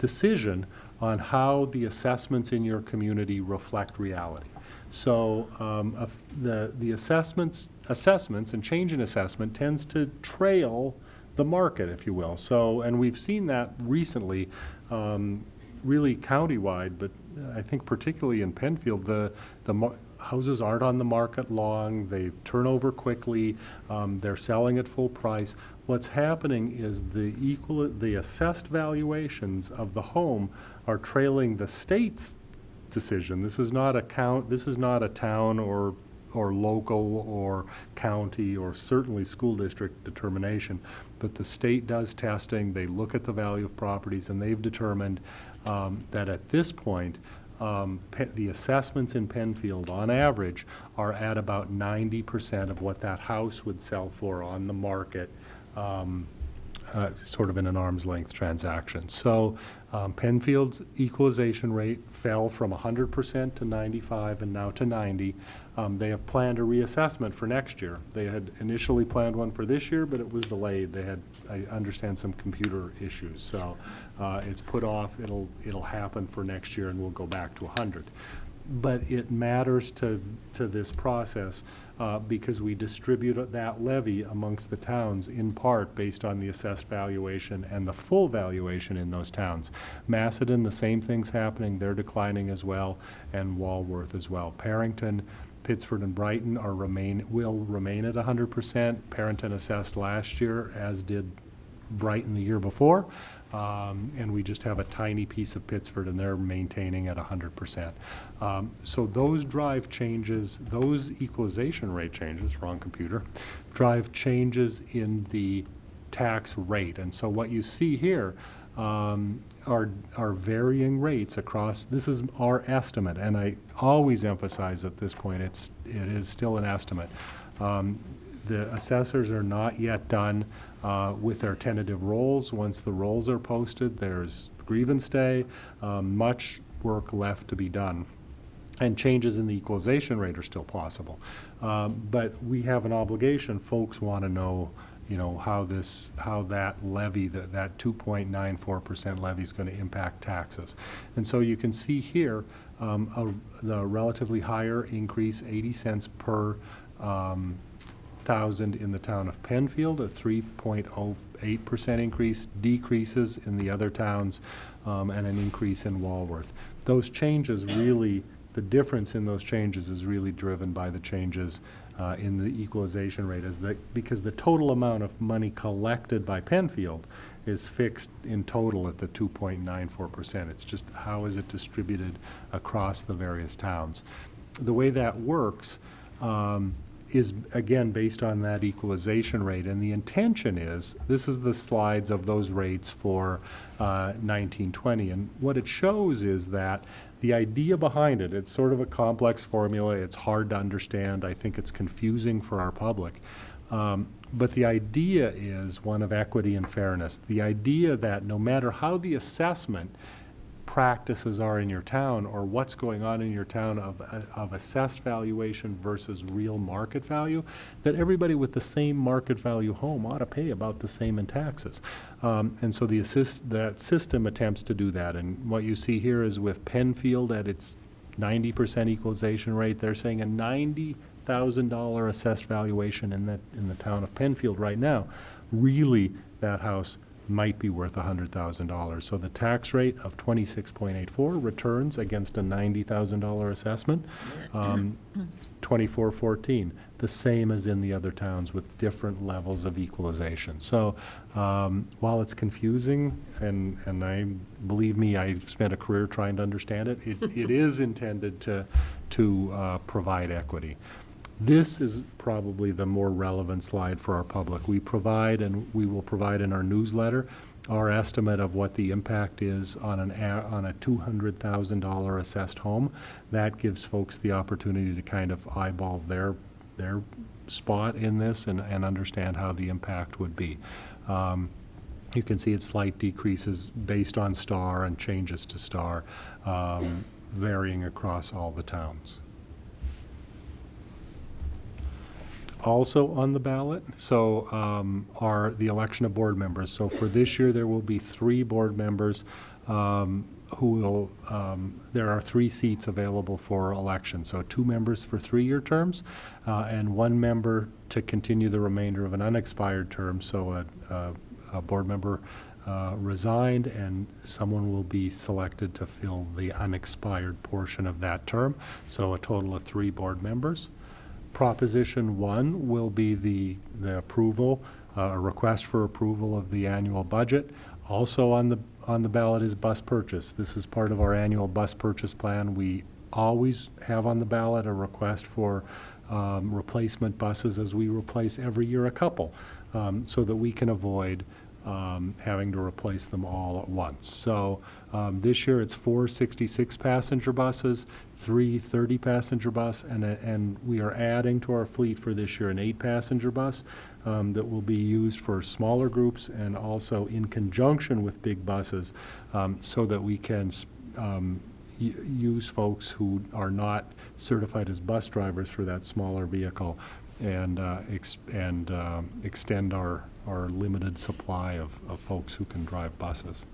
decision on how the assessments in your community reflect reality. So the assessments and change in assessment tends to trail the market, if you will. So, and we've seen that recently, really countywide, but I think particularly in Penfield, the houses aren't on the market long, they turn over quickly, they're selling at full price. What's happening is the assessed valuations of the home are trailing the state's decision. This is not a town or local or county or certainly school district determination, but the state does testing. They look at the value of properties, and they've determined that at this point, the assessments in Penfield on average are at about 90% of what that house would sell for on the market, sort of in an arm's length transaction. So Penfield's equalization rate fell from 100% to 95 and now to 90. They have planned a reassessment for next year. They had initially planned one for this year, but it was delayed. They had, I understand, some computer issues. So it's put off. It'll happen for next year, and we'll go back to 100. But it matters to this process because we distribute that levy amongst the towns in part based on the assessed valuation and the full valuation in those towns. Macedon, the same thing's happening. They're declining as well, and Walworth as well. Parrington, Pittsford, and Brighton will remain at 100%. Parrington assessed last year, as did Brighton the year before. And we just have a tiny piece of Pittsford, and they're maintaining at 100%. So those drive changes, those equalization rate changes, wrong computer, drive changes in the tax rate. And so what you see here are varying rates across. This is our estimate, and I always emphasize at this point it is still an estimate. The assessors are not yet done with their tentative rolls. Once the rolls are posted, there's grievance day, much work left to be done. And changes in the equalization rate are still possible. But we have an obligation. Folks want to know, how that levy, that 2.94% levy is going to impact taxes. And so you can see here the relatively higher increase, 80 cents per thousand in the town of Penfield, a 3.08% increase, decreases in the other towns, and an increase in Walworth. Those changes really, the difference in those changes is really driven by the changes in the equalization rate, because the total amount of money collected by Penfield is fixed in total at the 2.94%. It's just how is it distributed across the various towns. The way that works is, again, based on that equalization rate. And the intention is, this is the slides of those rates for 1920. And what it shows is that the idea behind it, it's sort of a complex formula. It's hard to understand. I think it's confusing for our public. But the idea is one of equity and fairness. The idea that no matter how the assessment practices are in your town, or what's going on in your town of assessed valuation versus real market value, that everybody with the same market value home ought to pay about the same in taxes. And so that system attempts to do that. And what you see here is with Penfield at its 90% equalization rate, they're saying a $90,000 assessed valuation in the town of Penfield right now. Really, that house might be worth $100,000. So the tax rate of 26.84 returns against a $90,000 assessment, 2414, the same as in the other towns with different levels of equalization. So while it's confusing, and believe me, I've spent a career trying to understand it, it is intended to provide equity. This is probably the more relevant slide for our public. We provide, and we will provide in our newsletter, our estimate of what the impact is on a $200,000 assessed home. That gives folks the opportunity to kind of eyeball their spot in this and understand how the impact would be. You can see it's slight decreases based on star and changes to star, varying across all the towns. Also on the ballot, so are the election of board members. So for this year, there will be 3 board members who will, there are 3 seats available for election. So 2 members for 3-year terms, and 1 member to continue the remainder of an unexpired term. So a board member resigned, and someone will be selected to fill the unexpired portion of that term. So a total of 3 board members. Proposition 1 will be the approval, a request for approval of the annual budget. Also on the ballot is bus purchase. This is part of our annual bus purchase plan. We always have on the ballot a request for replacement buses, as we replace every year a couple, so that we can avoid having to replace them all at once. So this year it's 4 66-passenger buses, 3 30-passenger bus, and we are adding to our fleet for this year an 8-passenger bus that will be used for smaller groups and also in conjunction with big buses, so that we can use folks who are not certified as bus drivers for that smaller vehicle, and extend our limited supply of folks who can drive buses.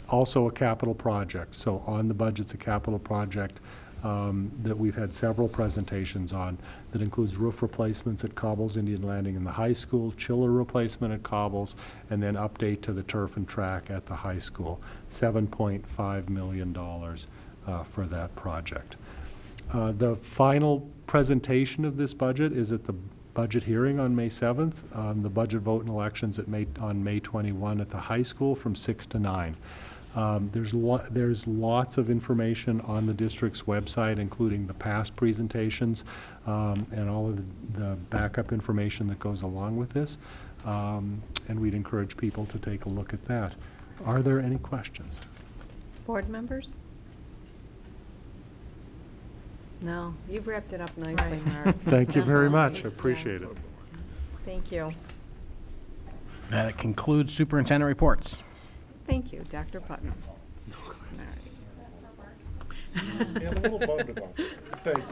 Also a capital project. So on the budget's a capital project that we've had several presentations on, that includes roof replacements at Cobbles Indian Landing in the high school, chiller replacement at Cobbles, and then update to the turf and track at the high school. $7.5 million for that project. The final presentation of this budget is at the budget hearing on May 7th, the budget vote and elections on May 21 at the high school from 6 to 9. There's lots of information on the district's website, including the past presentations and all of the backup information that goes along with this, and we'd encourage people to take a look at that. Are there any questions? Board members? No, you've wrapped it up nicely, Mark. Thank you very much. I appreciate it. Thank you. That concludes superintendent reports. Thank you, Dr. Putnam. All right. Yeah, I'm a little bummed about it. Thank you.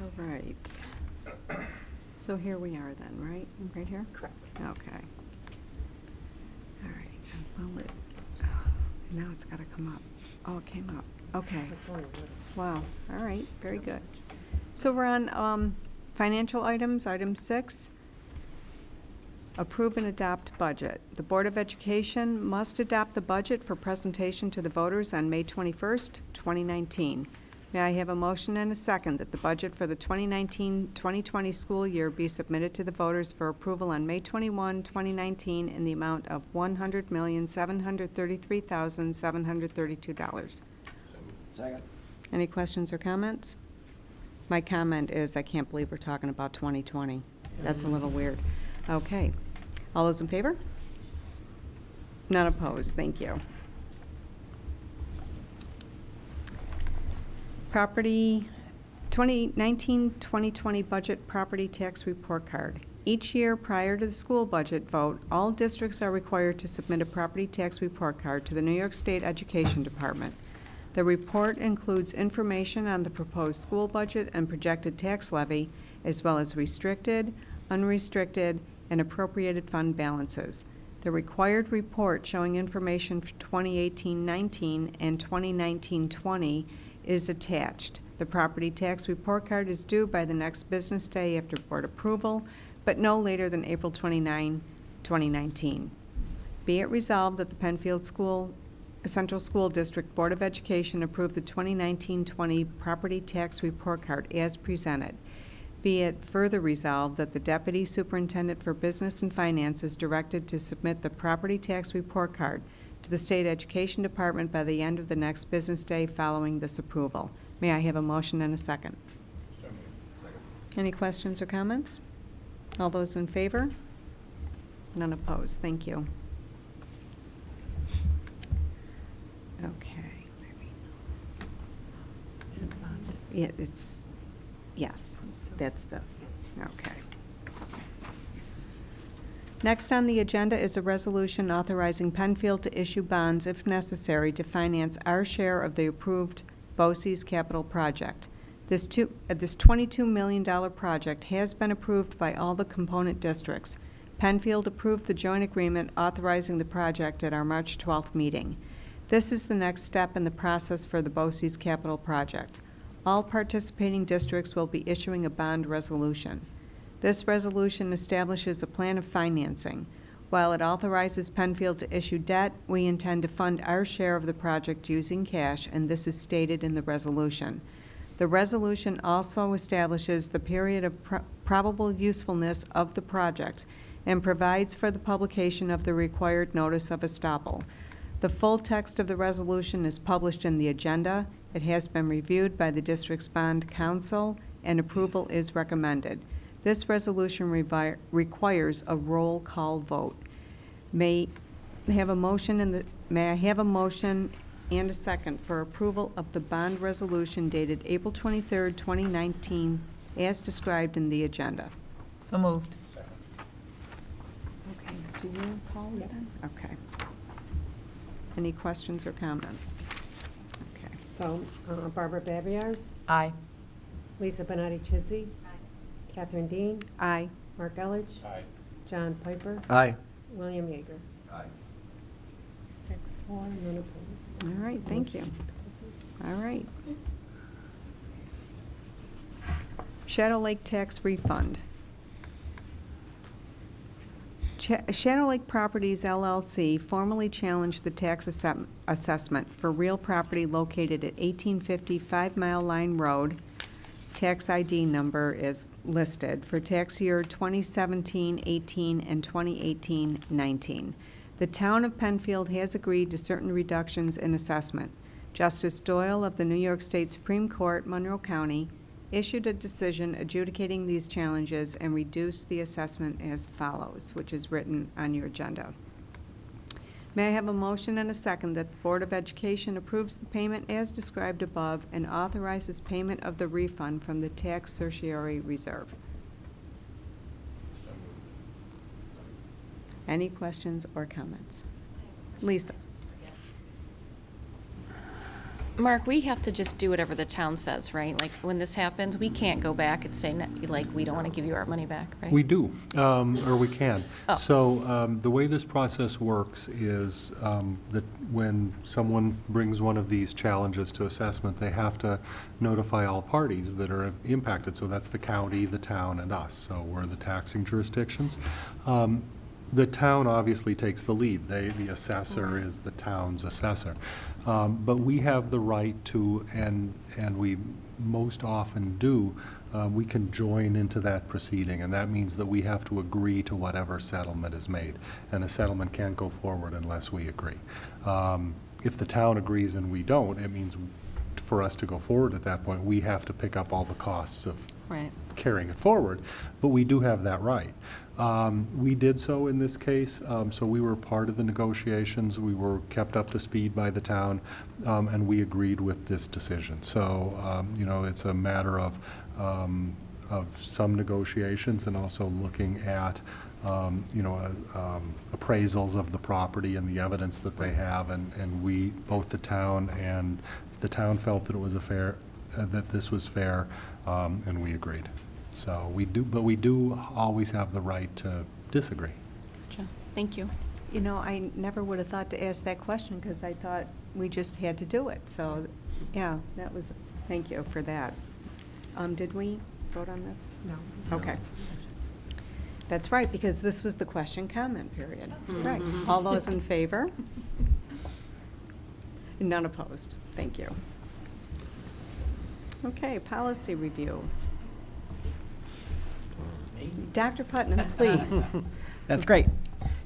All right. So here we are then, right? Right here? Correct. Okay. All right. Well, now it's got to come up. Oh, it came up. Okay. Wow. All right. Very good. So we're on financial items, item 6. Approve and adopt budget. The Board of Education must adopt the budget for presentation to the voters on May 21st, 2019. May I have a motion and a second that the budget for the 2019-2020 school year be submitted to the voters for approval on May 21, 2019 in the amount of $100,733,732? Second. Any questions or comments? My comment is I can't believe we're talking about 2020. That's a little weird. Okay. All those in favor? None opposed. Thank you. Property 2019-2020 budget property tax report card. Each year prior to the school budget vote, all districts are required to submit a property tax report card to the New York State Education Department. The report includes information on the proposed school budget and projected tax levy, as well as restricted, unrestricted, and appropriated fund balances. The required report showing information for 2018-19 and 2019-20 is attached. The property tax report card is due by the next business day after board approval, but no later than April 29, 2019. Be it resolved that the Penfield Central School District Board of Education approve the 2019-20 property tax report card as presented. Be it further resolved that the Deputy Superintendent for Business and Finance is directed to submit the property tax report card to the State Education Department by the end of the next business day following this approval. May I have a motion and a second? Second. Any questions or comments? All those in favor? None opposed. Thank you. Okay. Yes, that's this. Okay. Next on the agenda is a resolution authorizing Penfield to issue bonds if necessary to finance our share of the approved BOCES capital project. This $22 million project has been approved by all the component districts. Penfield approved the joint agreement authorizing the project at our March 12th meeting. This is the next step in the process for the BOCES capital project. All participating districts will be issuing a bond resolution. This resolution establishes a plan of financing. While it authorizes Penfield to issue debt, we intend to fund our share of the project using cash, and this is stated in the resolution. The resolution also establishes the period of probable usefulness of the project and provides for the publication of the required notice of estoppel. The full text of the resolution is published in the agenda. It has been reviewed by the district's bond council, and approval is recommended. This resolution requires a roll call vote. May I have a motion and a second for approval of the bond resolution dated April 23rd, 2019, as described in the agenda? So moved. Okay, do you call it then? Okay. Any questions or comments? Okay. So, Barbara Babiars, Aye. Lisa Benati-Chidsey, Catherine Dean, Aye. Mark Elledge, John Piper, Aye. William Yeager. Aye. 6-4, none opposed. All right, thank you. All right. Shadow Lake tax refund. Shadow Lake Properties LLC formally challenged the tax assessment for real property located at 1850 5 Mile Line Road. Tax ID number is listed for tax year 2017-18 and 2018-19. The town of Penfield has agreed to certain reductions in assessment. Justice Doyle of the New York State Supreme Court, Monroe County, issued a decision adjudicating these challenges and reduced the assessment as follows, which is written on your agenda. May I have a motion and a second that the Board of Education approves the payment as described above and authorizes payment of the refund from the tax certiorari reserve? Any questions or comments? Lisa? Mark, we have to just do whatever the town says, right? Like, when this happens, we can't go back and say, like, we don't want to give you our money back, right? We do, or we can. Oh. So the way this process works is that when someone brings one of these challenges to assessment, they have to notify all parties that are impacted. So that's the county, the town, and us. So we're the taxing jurisdictions. The town obviously takes the lead. The assessor is the town's assessor. But we have the right to, and we most often do, we can join into that proceeding, and that means that we have to agree to whatever settlement is made. And a settlement can't go forward unless we agree. If the town agrees and we don't, it means for us to go forward at that point, we have to pick up all the costs of Right. carrying it forward, but we do have that right. We did so in this case, so we were part of the negotiations. We were kept up to speed by the town, and we agreed with this decision. So, you know, it's a matter of some negotiations and also looking at, you know, appraisals of the property and the evidence that they have, and we, both the town and the town felt that it was a fair, that this was fair, and we agreed. So we do, but we do always have the right to disagree. Gotcha. Thank you. You know, I never would have thought to ask that question because I thought we just had to do it. So, yeah, that was, thank you for that. Did we vote on this? No. Okay. That's right, because this was the question comment period. Right. All those in favor? None opposed. Thank you. Okay, policy review. Dr. Putnam, please. That's great.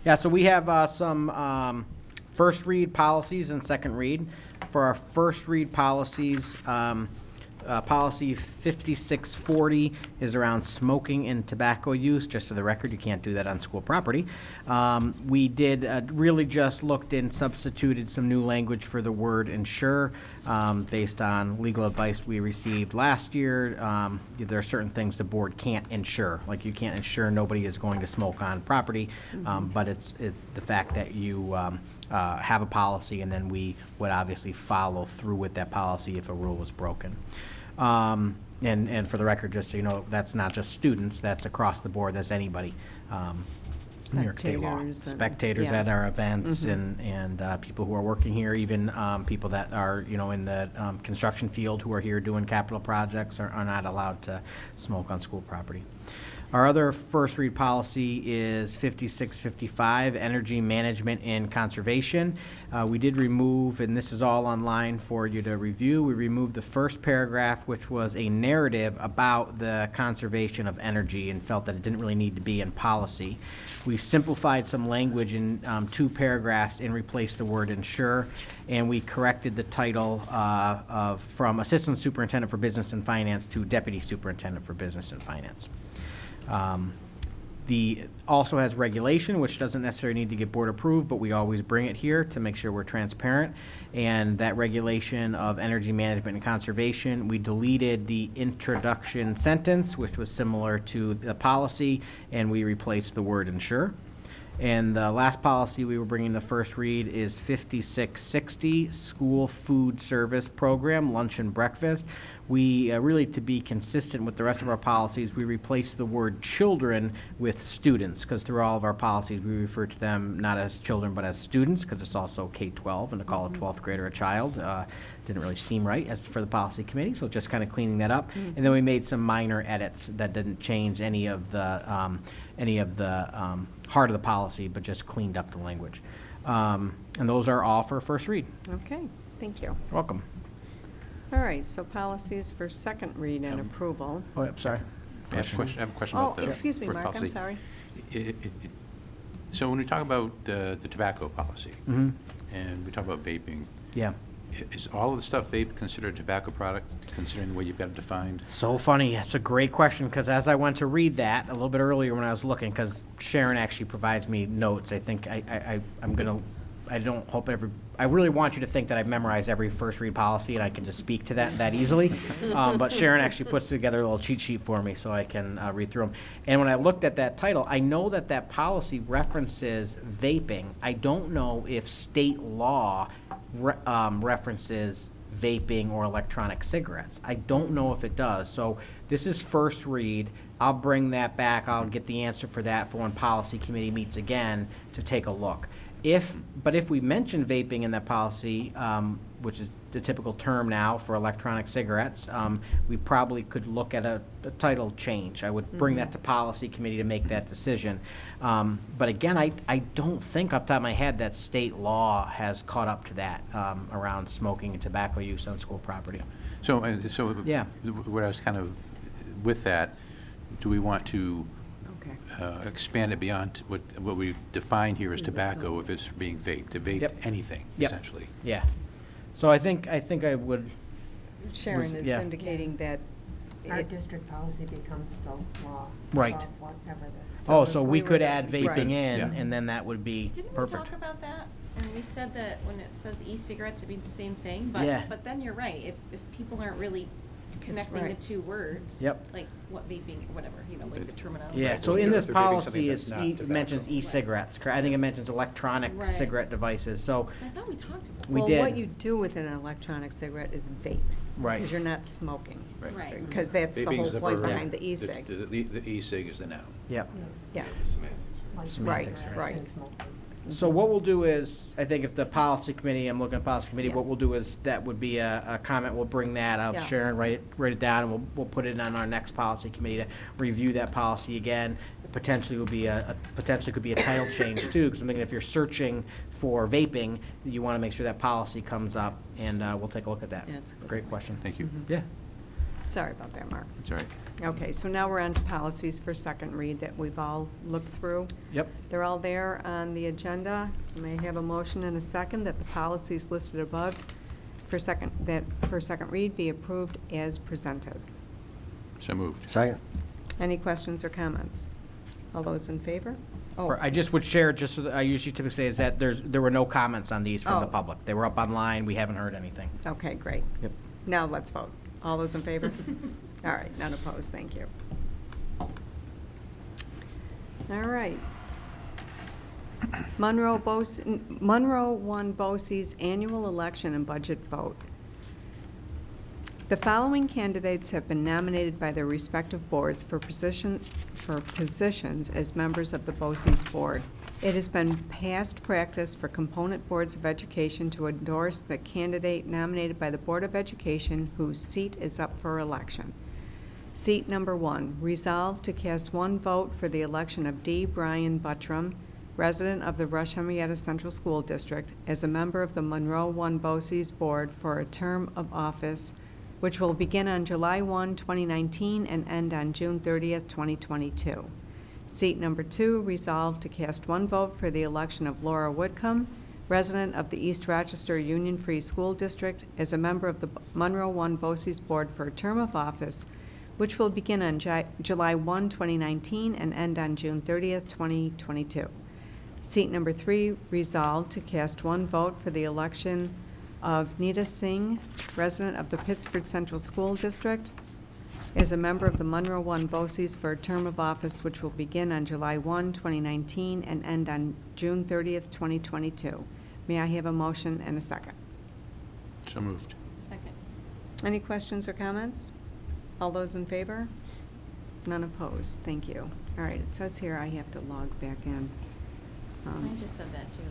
Yeah, so we have some first read policies and second read. For our first read policies, policy 5640 is around smoking and tobacco use. Just for the record, you can't do that on school property. We did really just looked and substituted some new language for the word ensure based on legal advice we received last year. There are certain things the board can't ensure, like you can't ensure nobody is going to smoke on property, but it's the fact that you have a policy, and then we would obviously follow through with that policy if a rule was broken. And for the record, just so you know, that's not just students, that's across the board, that's anybody. New York State law. Spectators yeah. at our events, and people who are working here, even people that are, you know, in the construction field who are here doing capital projects are not allowed to smoke on school property. Our other first read policy is 5655, energy management and conservation. We did remove, and this is all online for you to review, we removed the first paragraph, which was a narrative about the conservation of energy, and felt that it didn't really need to be in policy. We simplified some language in 2 paragraphs and replaced the word ensure, and we corrected the title from Assistant Superintendent for Business and Finance to Deputy Superintendent for Business and Finance. Also has regulation, which doesn't necessarily need to get board approved, but we always bring it here to make sure we're transparent. And that regulation of energy management and conservation, we deleted the introduction sentence, which was similar to the policy, and we replaced the word ensure. And the last policy we were bringing the first read is 5660, School Food Service Program, Lunch and Breakfast. We really, to be consistent with the rest of our policies, we replaced the word children with students, because through all of our policies we refer to them not as children but as students, because it's also K-12, and to call a 12th grader a child didn't really seem right as for the policy committee, so just kind of cleaning that up. And then we made some minor edits that didn't change any of the heart of the policy, but just cleaned up the language. And those are all for first read. Okay, thank you. You're welcome. All right, so policies for second read and approval. Oh, I'm sorry. I have a question Oh, about the excuse me, first Mark, I'm policy. sorry. So when we talk about the tobacco policy, Mm-hmm. and we talk about vaping, Yeah. is all of the stuff vape considered a tobacco product, considering the way you've got it defined? So funny. That's a great question, because as I went to read that a little bit earlier when I was looking, because Sharon actually provides me notes, I think I'm going to I don't hope I really want you to think that I've memorized every first read policy and I can just speak to that easily. But Sharon actually puts together a little cheat sheet for me so I can read through them. And when I looked at that title, I know that policy references vaping. I don't know if state law references vaping or electronic cigarettes. I don't know if it does. So this is first read. I'll bring that back. I'll get the answer for that for when policy committee meets again to take a look. But if we mention vaping in that policy, which is the typical term now for electronic cigarettes, we probably could look at a title change. I would bring that to policy committee to make that decision. But again, I don't think off the top of my head that state law has caught up to that around smoking and tobacco use on school property. So Yeah. what I was kind of with that, do we want to expand it beyond what we define here as tobacco if it's being vaped, to vape anything, essentially? Yeah. So I think I would. Sharon is yeah. indicating that Our district policy becomes the law. Right. Of whatever the. So we could add vaping Right. in, Yeah. and then that would be Didn't perfect. we talk about that? And we said that when it says e-cigarettes, it means the same thing, Yeah. but then you're right, if people aren't really connecting the right. two words. Yep. Like what vaping, whatever, like the terminology. Yeah, so Well, in if this they're vaping policy, something that's it not tobacco. mentions e-cigarettes, correct? I think it mentions electronic Right. cigarette devices, so 'Cause I thought we talked about we Well, did. what you do with an electronic cigarette is vape. Right. Because you're not smoking. that. Right. Because that's the Vaping whole is the point verb. behind the e-cig. The e-cig is the noun. Yep. Yeah, right, Semantics, right. So what we'll do is, I think if the policy committee, I'm looking at policy committee, Yeah. what we'll do is, that would be a comment, we'll bring that out, Yeah. Sharon, write it down, and we'll put it on our next policy committee to review that policy again. Potentially will be potentially could be a title change too, because I'm thinking if you're searching for vaping, you want to make sure that policy comes up, and we'll take a look at that. Yeah, that's a good Great question. Thank you. Yeah. Sorry about that, Mark. That's all right. Okay, so now we're on to policies for second read that we've all looked through. Yep. They're all there on the agenda, so may I have a motion and a second that the policies listed above for second read be approved as presented. So moved. Second. Any questions or comments? All those in favor? Oh, Or I just would share, just so that I usually typically say, is that there were no comments on these from the Oh. public. They were up online, we haven't heard anything. okay, great. Yep. Now let's vote. All those in favor? All right, none opposed, thank you. All right. Monroe 1 BOCES annual election and budget vote. The following candidates have been nominated by their respective boards for positions as members of the BOCES board. It has been past practice for component boards of education to endorse the candidate nominated by the Board of Education whose seat is up for election. Seat number 1, resolved to cast one vote for the election of D. Brian Buttram, resident of the Rush Henrietta Central School District, as a member of the Monroe 1 BOCES board for a term of office which will begin on July 1, 2019 and end on June 30th, 2022. Seat number 2, resolved to cast one vote for the election of Laura Whitcomb, resident of the East Rochester Union Free School District, as a member of the Monroe 1 BOCES board for a term of office which will begin on July 1, 2019 and end on June 30th, 2022. Seat number 3, resolved to cast one vote for the election of Nita Singh, resident of the Pittsford Central School District, as a member of the Monroe 1 BOCES for a term of office which will begin on July 1, 2019 and end on June 30th, 2022. May I have a motion and a second? So moved. Second. Any questions or comments? All those in favor? None opposed. Thank you. All right, it says here I have to log back in. I just said that too,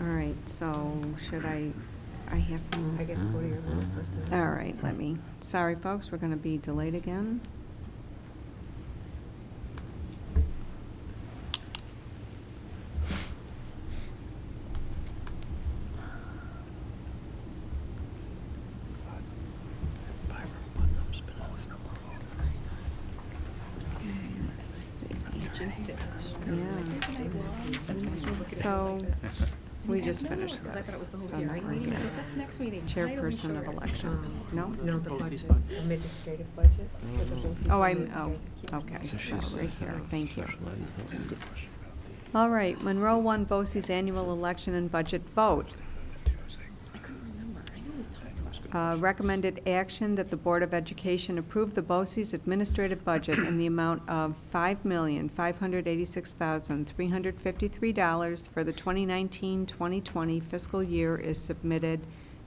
All right, so should I have to? I guess go to your last person. All right, sorry folks, we're going to be delayed again. Let's see. Yeah. So, we just finished I this. thought it was the whole so hearing now we're meeting, gonna- because that's next meeting. Tonight will be Chairperson of short. election. No? No, the budget, administrative budget. for the BOCES Oh, administrative. okay, so right here, thank you. Good question about All right, Monroe 1 BOCES annual election and budget vote. Recommended action that the Board of Education approve the BOCES administrative budget in the amount of $5,586,353 for the 2019-2020 fiscal year is submitted,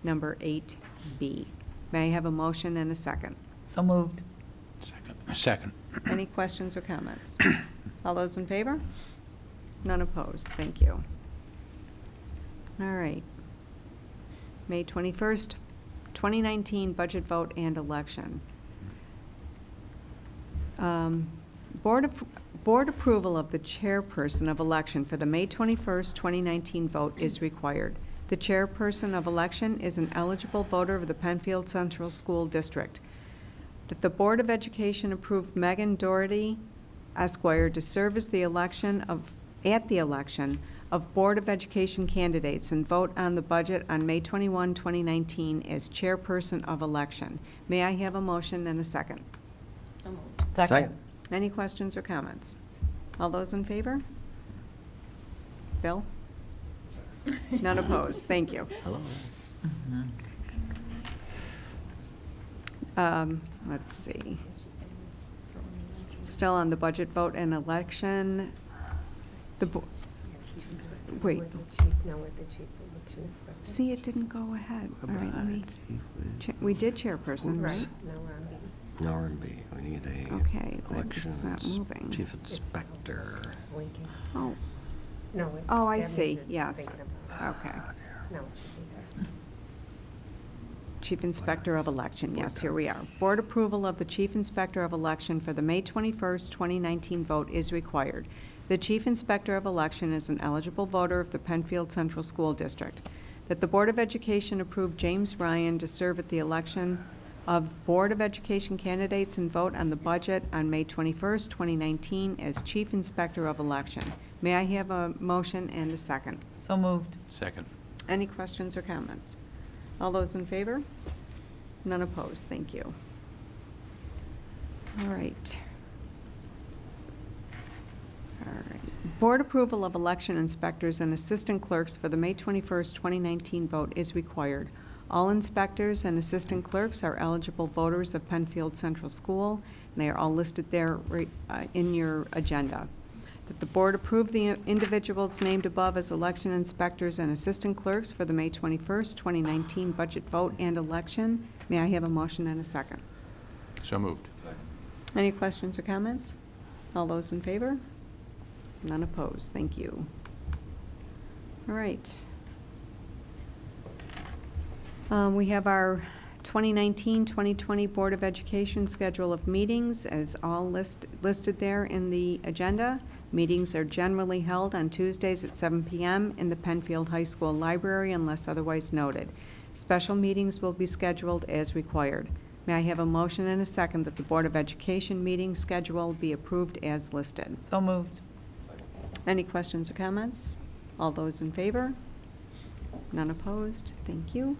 number 8B. May I have a motion and a second? So moved. Second. Any questions or comments? All those in favor? None opposed. Thank you. All right. May 21st, 2019 budget vote and election. Board approval of the chairperson of election for the May 21st, 2019 vote is required. The chairperson of election is an eligible voter of the Penfield Central School District. That the Board of Education approve Megan Doherty, Esquire, to serve as at the election of Board of Education candidates and vote on the budget on May 21, 2019 as chairperson of election. May I have a motion and a second? So moved. Second. Any questions or comments? All those in favor? Bill? None opposed. Thank you. Hello. Let's see. Still on the budget vote and election. Wait. Now with the chief election inspector. See, it didn't go ahead. All right, let me, we did chairperson, right? Now we're on B. Now we're in B. We need a Okay, but elections it's not moving. chief inspector. Lincoln. Oh, No. oh, I that see, means it's yes. thinking about- Okay. No, it should be there. Chief Inspector of Election, yes, here we are. Board approval of the Chief Inspector of Election for the May 21st, 2019 vote is required. The Chief Inspector of Election is an eligible voter of the Penfield Central School District. That the Board of Education approve James Ryan to serve at the election of Board of Education candidates and vote on the budget on May 21st, 2019 as Chief Inspector of Election. May I have a motion and a second? So moved. Second. Any questions or comments? All those in favor? None opposed. Thank you. All right. All right. Board approval of election inspectors and assistant clerks for the May 21st, 2019 vote is required. All inspectors and assistant clerks are eligible voters of Penfield Central School, and they are all listed there in your agenda. That the board approve the individuals named above as election inspectors and assistant clerks for the May 21st, 2019 budget vote and election. May I have a motion and a second? So moved. Any questions or comments? All those in favor? None opposed. Thank you. All right. We have our 2019-2020 Board of Education schedule of meetings as all listed there in the agenda. Meetings are generally held on Tuesdays at 7 p.m. in the Penfield High School Library unless otherwise noted. Special meetings will be scheduled as required. May I have a motion and a second that the Board of Education meeting schedule be approved as listed? So moved. Any questions or comments? All those in favor? None opposed? Thank you.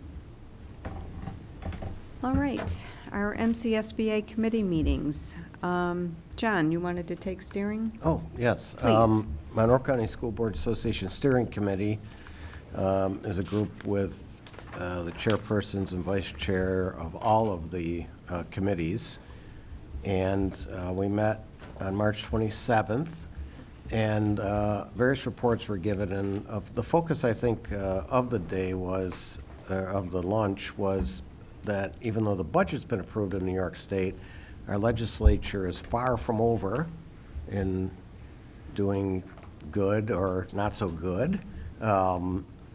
All right, our MCSBA committee meetings. John, you wanted to take steering? Oh, yes. Please. Monroe County School Board Association Steering Committee is a group with the chairpersons and vice chair of all of the committees. And we met on March 27th, and various reports were given. And the focus, I think, of the day was, of the lunch, was that even though the budget's been approved in New York State, our legislature is far from over in doing good or not so good.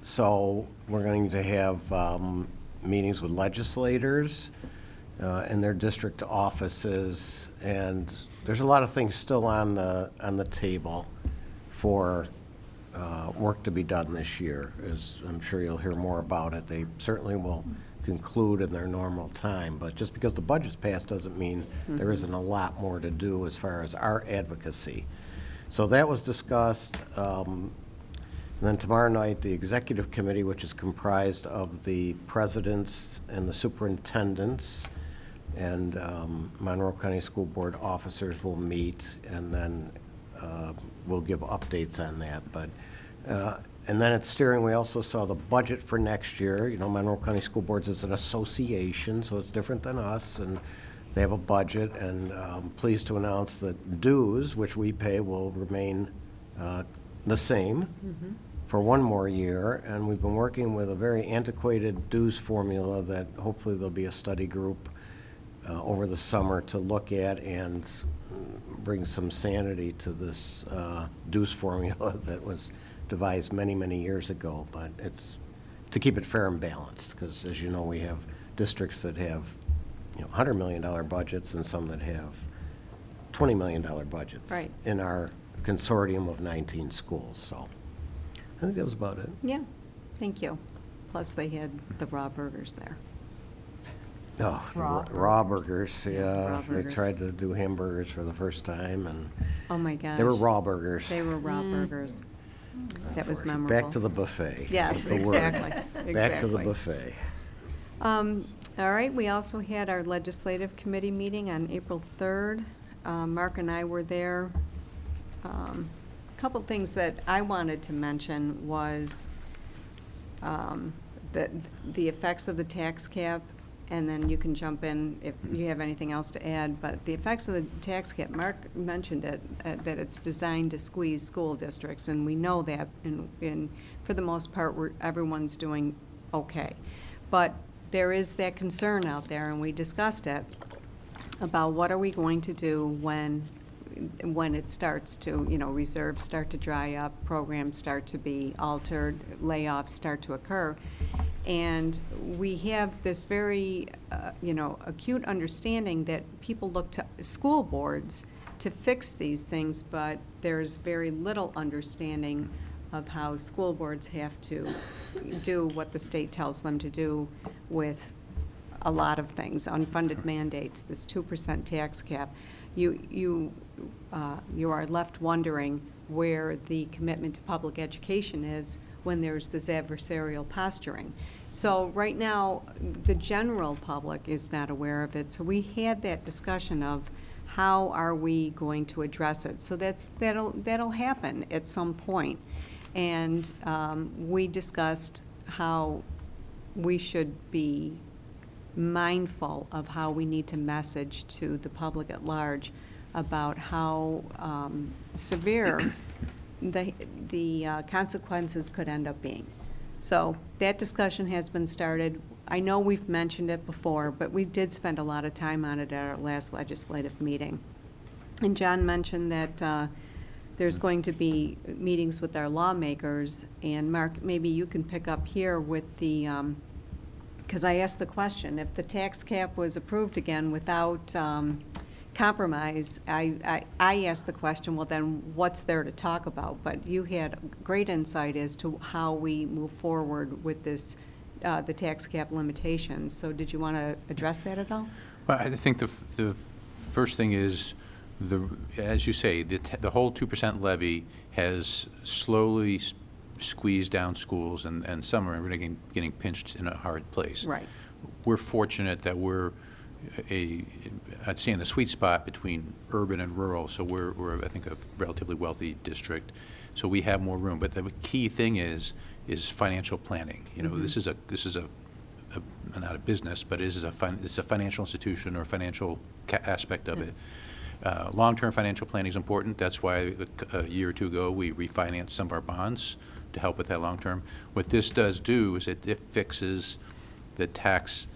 So we're going to have meetings with legislators in their district offices, and there's a lot of things still on the table for work to be done this year. As I'm sure you'll hear more about it. They certainly will conclude in their normal time, but just because the budget's passed doesn't mean there isn't a lot more to do as far as our advocacy. So that was discussed. And then tomorrow night, the executive committee, which is comprised of the presidents and the superintendents and Monroe County School Board officers, will meet, and then we'll give updates on that. But and then at steering, we also saw the budget for next year. You know, Monroe County School Boards is an association, so it's different than us, and they have a budget. And I'm pleased to announce that dues, which we pay, will remain the same for one more year. And we've been working with a very antiquated dues formula that hopefully there'll be a study group over the summer to look at and bring some sanity to this dues formula that was devised many, many years ago. But it's to keep it fair and balanced, because as you know, we have districts that have, you know, $100 million budgets and some that have $20 million budgets in our consortium of 19 schools. So I think that was about it. Yeah, thank you. Plus, they had the raw burgers there. Oh, the raw burgers, yeah. raw They burgers. tried to do hamburgers for the first time, and Oh, my gosh. they were raw burgers. They were raw burgers. That was memorable. Back to the buffet. Yes, That's the word. exactly. Back to the Exactly. buffet. All right, we also had our legislative committee meeting on April 3rd. Mark and I were there. A couple things that I wanted to mention was the effects of the tax cap, and then you can jump in if you have anything else to add. But the effects of the tax cap, Mark mentioned it, that it's designed to squeeze school districts, and we know that. And for the most part, everyone's doing okay. But there is that concern out there, and we discussed it, about what are we going to do when it starts to, you know, reserves start to dry up, programs start to be altered, layoffs start to occur. And we have this very, you know, acute understanding that people look to school boards to fix these things, but there's very little understanding of how school boards have to do what the state tells them to do with a lot of things, unfunded mandates, this 2% tax cap. You are left wondering where the commitment to public education is when there's this adversarial posturing. So right now, the general public is not aware of it. So we had that discussion of how are we going to address it. So that'll happen at some point. And we discussed how we should be mindful of how we need to message to the public at large about how severe the consequences could end up being. So that discussion has been started. I know we've mentioned it before, but we did spend a lot of time on it at our last legislative meeting. And John mentioned that there's going to be meetings with our lawmakers, and Mark, maybe you can pick up here with the, because I asked the question, if the tax cap was approved again without compromise, I asked the question, well, then what's there to talk about? But you had great insight as to how we move forward with this, the tax cap limitations. So did you want to address that at all? Well, I think the first thing is, as you say, the whole 2% levy has slowly squeezed down schools, and some are really getting pinched in a hard place. Right. We're fortunate that we're I'd say in the sweet spot between urban and rural, so we're I think a relatively wealthy district, so we have more room. But the key thing is financial planning. You know, this is a not a business, but it's a financial institution or financial aspect of it. Long-term financial planning is important. That's why a year or two ago we refinanced some of our bonds to help with that long-term. What this does do is it fixes the tax,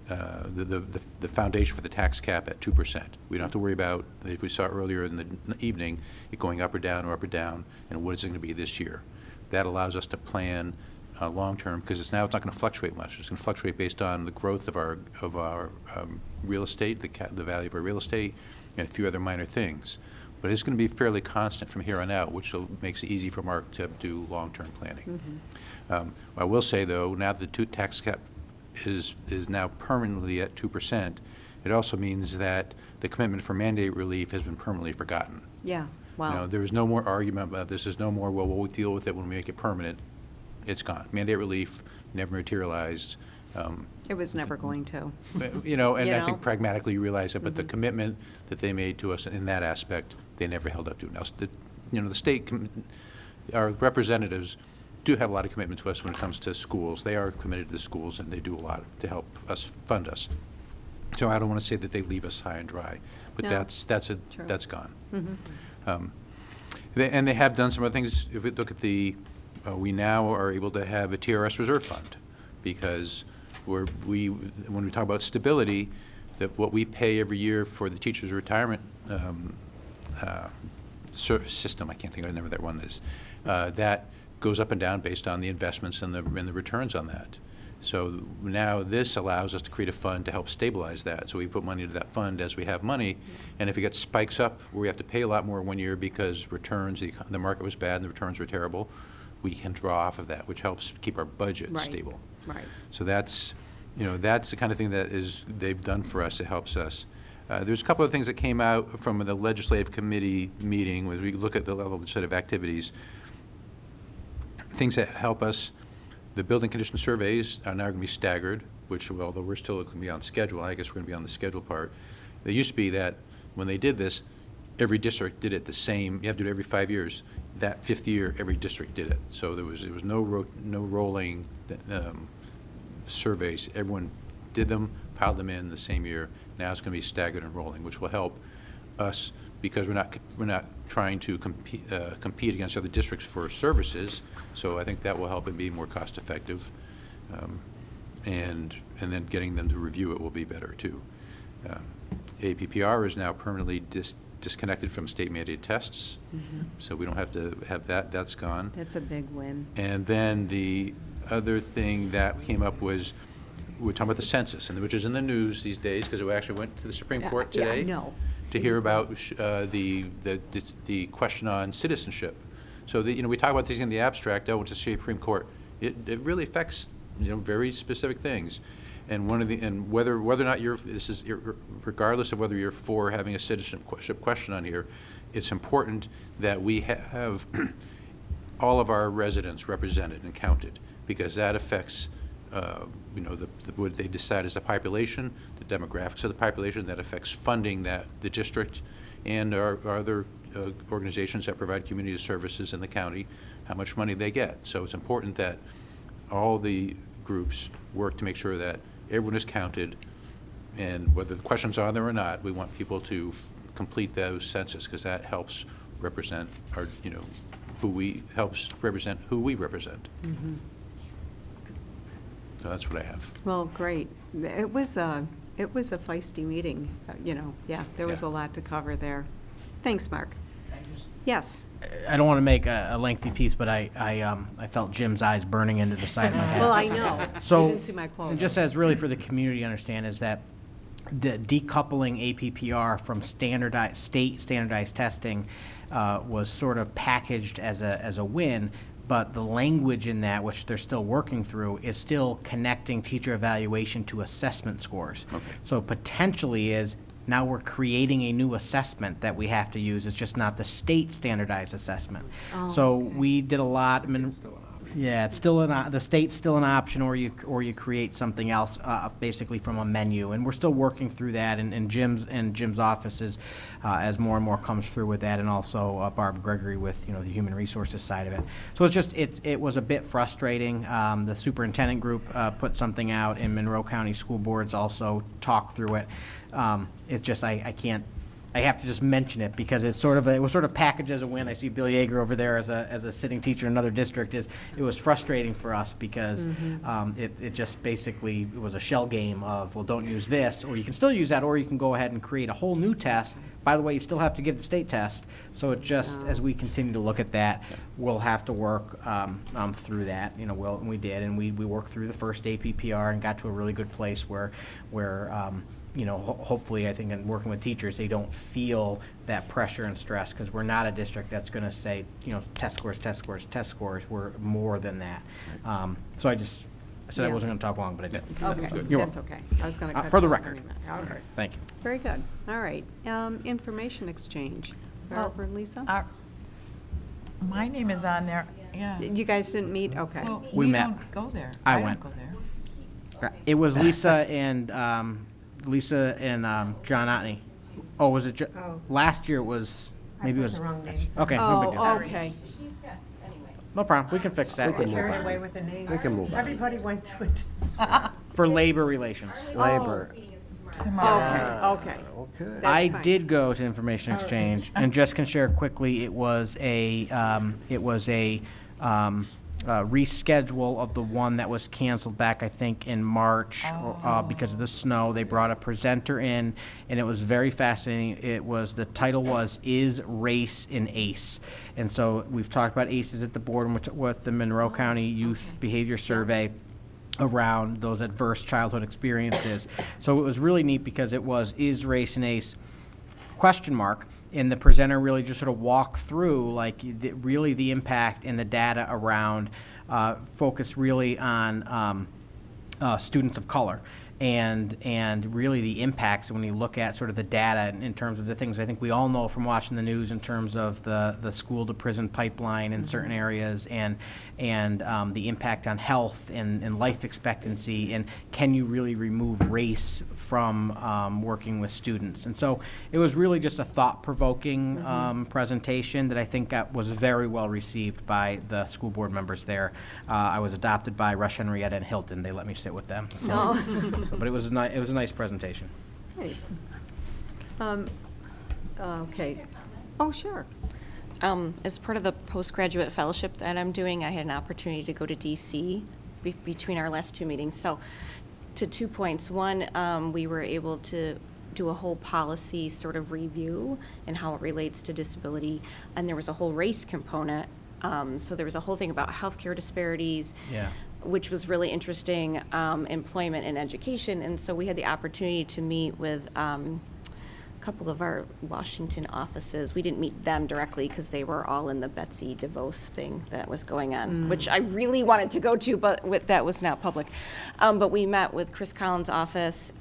the foundation for the tax cap at 2%. We don't have to worry about, as we saw earlier in the evening, it going up or down, and what is it going to be this year. That allows us to plan long-term, because it's not going to fluctuate much. It's going to fluctuate based on the growth of our real estate, the value of our real estate, and a few other minor things. But it's going to be fairly constant from here on out, which makes it easy for Mark to do long-term planning. I will say, though, now that the tax cap is now permanently at 2%, it also means that the commitment for mandate relief has been permanently forgotten. Yeah, wow. You know, there is no more argument about this. There's no more, well, we'll deal with it when we make it permanent. It's gone. Mandate relief never materialized. It was never going to. You know, and I think pragmatically you realize it, but the commitment that they made to us in that aspect, they never held up to. Now, the state, our representatives do have a lot of commitment to us when it comes to schools. They are committed to the schools, and they do a lot to help us fund us. So I don't want to say that they leave us high and dry, but No. that's gone. Mhm. And they have done some other things. If we look at we now are able to have a TRS reserve fund, because when we talk about stability, that what we pay every year for the teachers' retirement system, I can't think of the name of that one is, that goes up and down based on the investments and the returns on that. So now this allows us to create a fund to help stabilize that. So we put money into that fund as we have money, and if it gets spikes up where we have to pay a lot more one year because returns, the market was bad and the returns were terrible, we can draw off of that, which helps keep our budget stable. Right. So that's the kind of thing that they've done for us. It helps us. There's a couple of things that came out from the legislative committee meeting when we look at the legislative activities. Things that help us. The building condition surveys are now going to be staggered, which, although we're still going to be on schedule, I guess we're going to be on the schedule part. It used to be that when they did this, every district did it the same. You have to do it every 5 years. That 5th year, every district did it. So there was no rolling surveys. Everyone did them, piled them in the same year. Now it's going to be staggered and rolling, which will help us because we're not trying to compete against other districts for services. So I think that will help it be more cost effective, and then getting them to review it will be better too. APPR is now permanently disconnected from state mandated tests, so we don't have to have that. That's gone. That's a big win. And then the other thing that came up was we're talking about the census, which is in the news these days because it actually went to the Supreme Court today. Yeah, I know. To hear about the question on citizenship. So we talk about these in the abstract. Went to the Supreme Court. It really affects very specific things, and whether or not regardless of whether you're for having a citizenship question on here, it's important that we have all of our residents represented and counted because that affects what they decide as the population, the demographics of the population, that affects funding that the district and our other organizations that provide community services in the county, how much money they get. So it's important that all the groups work to make sure that everyone is counted, and whether the questions are on there or not, we want people to complete those census because that helps represent our, helps represent who we represent. Mm-hmm. So that's what I have. Well, great. It was a feisty meeting, yeah, there was Yeah. a lot to cover there. Thanks, Mark. Yes. I don't want to make a lengthy piece, but I felt Jim's eyes burning into the side of my head. Well, I know. So, You didn't see my quote. and just as really for the community to understand is that the decoupling APPR from state standardized testing was sort of packaged as a win, but the language in that, which they're still working through, is still connecting teacher evaluation to assessment scores. Okay. So potentially is now we're creating a new assessment that we have to use. It's just not the state standardized assessment. Oh, So okay. we did a lot. Yeah, it's still the state's still an option, or you create something else, basically from a menu, and we're still working through that. And Jim's office is, as more and more comes through with that, and also Barb Gregory with the human resources side of it. So it was a bit frustrating. The superintendent group put something out, and Monroe County School Boards also talked through it. It's just I have to just mention it because it was sort of packaged as a win. I see Bill Yeager over there as a sitting teacher in another district. It was frustrating for us because it just basically it was a shell game of, well, don't use this, or you can still use that, or you can go ahead and create a whole new test. By the way, you still have to give the state test. So it just, as we continue to look at that, we'll have to work through that. And we did, and we worked through the first APPR and got to a really good place where hopefully, I think in working with teachers, they don't feel that pressure and stress because we're not a district that's going to say, test scores, test scores, test scores. We're more than that. So I said I wasn't going to talk long, but I did. Okay, You're that's welcome. okay. I was going to cut For the you off record. anyway. All right. Thank you. Very good. All right. Information exchange. Barbara and Lisa? My name is on there, yeah. You guys didn't meet? Okay. Well, We met. don't go there. I don't went. go there. It was Lisa and John Otney. Oh, was it? Last year it was Maybe it was. the wrong names. Okay, no big Oh, deal. okay. No problem, we can fix that. We can move Carried on. away with the names. We can move on. Everybody went to it. For labor relations. Labor. Tomorrow. Okay, okay. Okay. That's I fine. did go to Information Exchange, and just can share quickly, it was a reschedule of the one that was canceled back, I think, in March because of the snow. They brought a presenter in, and it was very fascinating. The title was "Is Race an Ace?" And so we've talked about ACEs at the board and with the Monroe County Youth Behavior Survey around those adverse childhood experiences. So it was really neat because it was, is race an ace? ? And the presenter really just sort of walked through really the impact and the data around, focused really on students of color. And really the impacts when you look at sort of the data in terms of the things I think we all know from watching the news in terms of the school to prison pipeline in certain areas and the impact on health and life expectancy, and can you really remove race from working with students. And so it was really just a thought-provoking presentation that I think was very well received by the school board members there. I was adopted by Rush, Henrietta, and Hilton. They let me sit with them. So. But it was a nice presentation. Nice. Okay. Oh, sure. As part of the postgraduate fellowship that I'm doing, I had an opportunity to go to DC between our last two meetings. So to 2 points. One, we were able to do a whole policy sort of review and how it relates to disability. And there was a whole race component. So there was a whole thing about healthcare disparities. Yeah. Which was really interesting, employment and education. And so we had the opportunity to meet with a couple of our Washington offices. We didn't meet them directly because they were all in the Betsy DeVos thing that was going on, which I really wanted to go to, but that was not public. But we met with Chris Collins' office,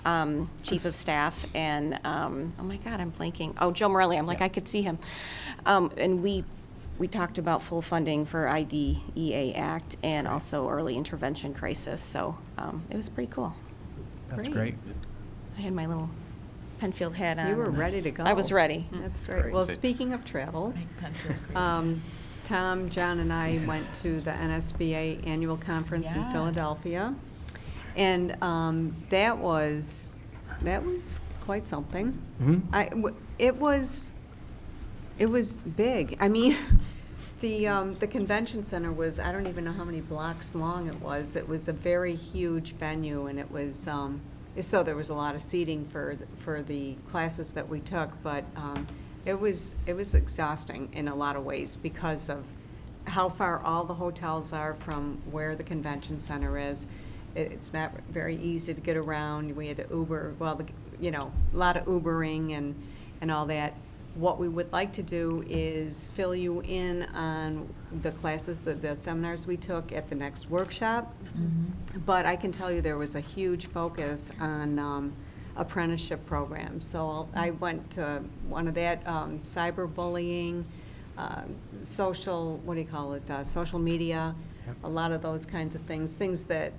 Chief of Staff, and oh my God, I'm blanking. Oh, Joe Morelli. I'm like, I could see him. And we talked about full funding for IDEA Act and also early intervention crisis. So it was pretty cool. That's great. I had my little Penfield hat on. You were ready to go. I was ready. That's great. Well, speaking of travels, Tom, John, and I went to the NSBA annual conference in Philadelphia, and that was quite something. It was big. I mean, the convention center was, I don't even know how many blocks long it was. It was a very huge venue, and it was, so there was a lot of seating for the classes that we took, but it was exhausting in a lot of ways because of how far all the hotels are from where the convention center is. It's not very easy to get around. We had to Uber, well, a lot of Ubering and all that. What we would like to do is fill you in on the classes, the seminars we took at the next workshop. But I can tell you there was a huge focus on apprenticeship programs. So I went to one of that, cyberbullying, social, what do you call it, social media, a lot of those kinds of things that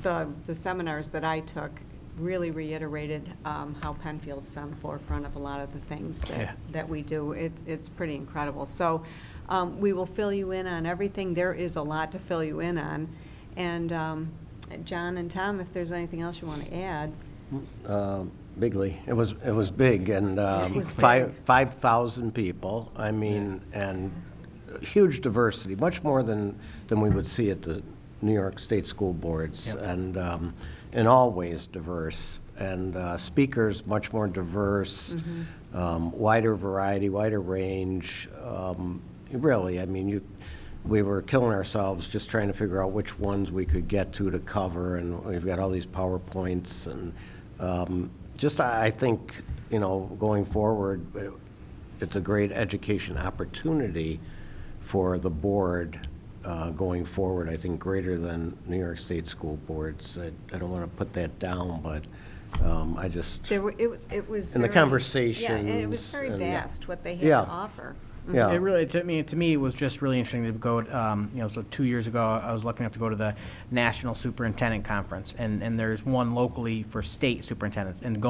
the seminars that I took really reiterated how Penfield's on the forefront of a lot of the things that we do. It's pretty incredible. So we will fill you in on everything. There is a lot to fill you in on. And John and Tom, if there's anything else you want to add. Bigly. It was big, and It was big. 5,000 people. I mean, and huge diversity, much more than we would see at the New York State school boards. And in all ways diverse, and speakers much more diverse, wider variety, wider range. Really, I mean, we were killing ourselves just trying to figure out which ones we could get to cover, and we've got all these PowerPoints, and I think, going forward, it's a great education opportunity for the board. Going forward, I think greater than New York State school boards. I don't want to put that down, but it was in the very, conversations. Yeah, and it was very vast what they had Yeah. to offer. Yeah. It really, to me, it was just really interesting to go, so 2 years ago, I was lucky enough to go to the National Superintendent Conference, and there's one locally for state superintendents, and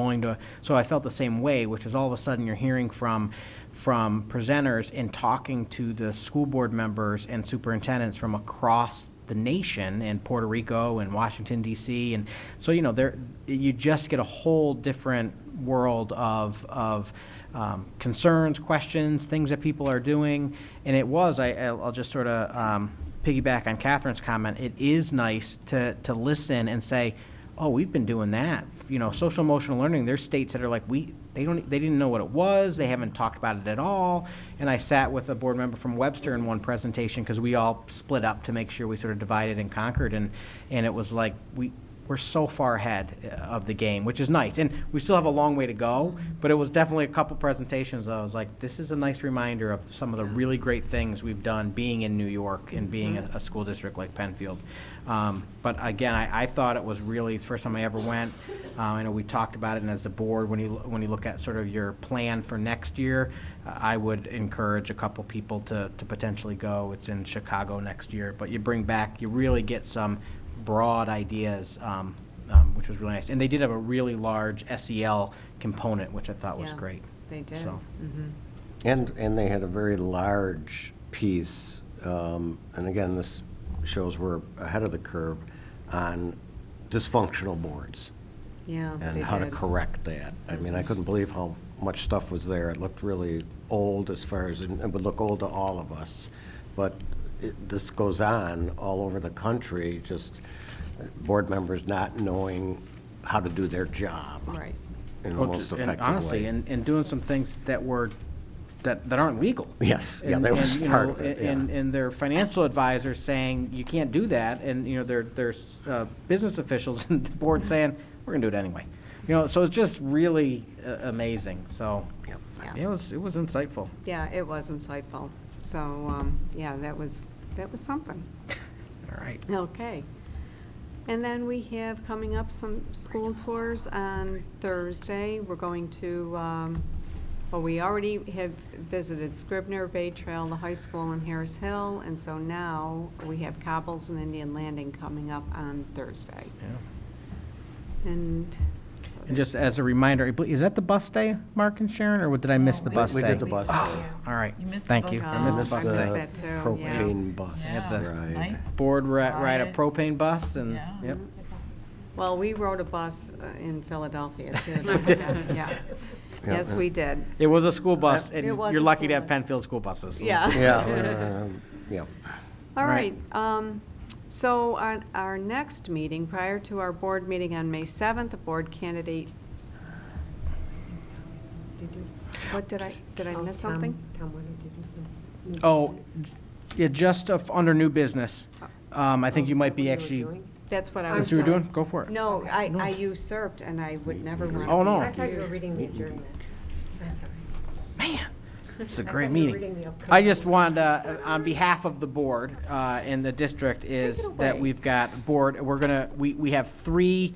so I felt the same way, which is all of a sudden you're hearing from presenters and talking to the school board members and superintendents from across the nation, and Puerto Rico and Washington, D.C., and so, you just get a whole different world of concerns, questions, things that people are doing. And I'll just sort of piggyback on Catherine's comment. It is nice to listen and say, oh, we've been doing that. Social emotional learning, there's states that are like, they didn't know what it was. They haven't talked about it at all. And I sat with a board member from Webster in one presentation, because we all split up to make sure we sort of divided and conquered. And it was like, we're so far ahead of the game, which is nice. And we still have a long way to go, but it was definitely a couple presentations I was like, this is a nice reminder of some of the really great things we've done being in New York and being a school district like Penfield. But again, I thought it was really the first time I ever went. I know we talked about it, and as the board, when you look at sort of your plan for next year, I would encourage a couple people to potentially go. It's in Chicago next year, but you really get some broad ideas, which was really nice. And they did have a really large SEL component, which I thought was great. They did. So. And they had a very large piece, and again, this shows we're ahead of the curve on dysfunctional boards. Yeah, And they how to did. correct that. I mean, I couldn't believe how much stuff was there. It looked really old as far as, it would look old to all of us. But this goes on all over the country, just board members not knowing how to do their job. Right. In the most effective and honestly, way. and doing some things that aren't legal. Yes, yeah, And, that was and, part of it, yeah. And their financial advisors saying, you can't do that, and, there's business officials and the board saying, we're gonna do it anyway. So it's just really amazing, so, Yeah. it was insightful. Yeah, it was insightful. So, yeah, that was something. All right. Okay. And then we have coming up some school tours on Thursday. We're going to, we already have visited Scribner, Bay Trail, the high school in Harris Hill, and so now we have Cobbles and Indian Landing coming up on Thursday. Yeah. And so And just as a reminder, is that the bus day, Mark and Sharon, or did I miss the bus We day? did the bus day. All right. You missed the Thank bus you. day. I missed the Oh, bus I missed day. that too, yeah. Propane bus Yeah. ride. Nice. Board ride a Ride. propane bus, and, Yeah. yep. Well, we rode a bus in Philadelphia too. Yeah. Yes, we did. It was a school bus, and It was you're a lucky school to have bus. Penfield school buses. so- Yeah. Yeah. All Right. right. So on our next meeting, prior to our board meeting on May 7th, the board candidate. What did I miss something? Tom wanted to do some. new Oh, business. yeah, just under new business. I think you might be What you were actually, doing? That's what I I'm was that's what you're doing. doing? Go for it. No, I usurped, and I would never want to Oh, no. I thought you were reading the adjournment. That's all right. Man, this is a I great thought you were meeting. reading the upcoming I just meeting. wanted to, on behalf of the board and the district, is that away. we've got we have 3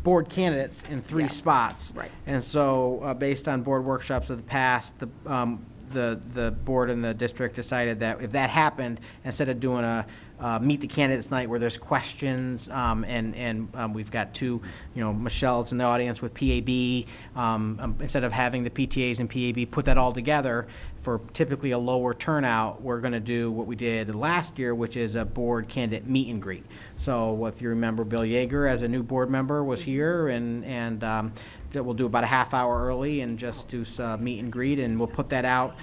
board candidates in 3 Yes, spots. right. And so, based on board workshops of the past, the board and the district decided that if that happened, instead of doing a meet the candidates night where there's questions, and we've got 2, Michelle's in the audience with PAB, instead of having the PTAs and PAB put that all together for typically a lower turnout, we're going to do what we did last year, which is a board candidate meet and greet. So if you remember, Bill Yeager, as a new board member, was here, and we'll do about a half hour early and just do some meet and greet, and we'll put that out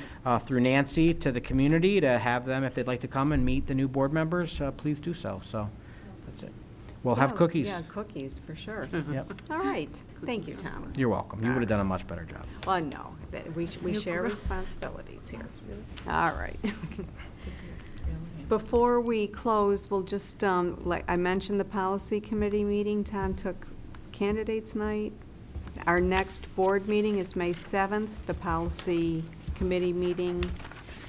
through Nancy to the community to have them, if they'd like to come and meet the new board members, please do so. So that's it. We'll have Yeah, cookies. Yeah, cookies, for sure. Yep. All right. Thank you, Tom. You're welcome. You would have done a much better job. Well, no, we share responsibilities here. All right. Before we close, we'll just, like I mentioned, the policy committee meeting. Tom took candidates night. Our next board meeting is May 7th. The policy committee meeting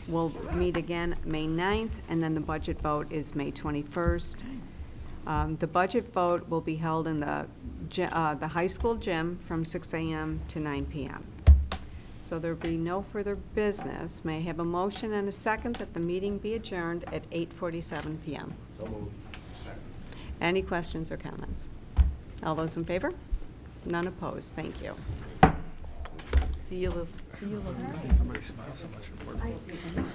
will meet again May 9th, and then the budget vote is May 21st. The budget vote will be held in the high school gym from 6 a.m. to 9 p.m. So there be no further business. May I have a motion and a second that the meeting be adjourned at 8:47 PM? So moved. Any questions or comments? All those in favor? None opposed. Thank you. See you later. See you later. Somebody smiles so much.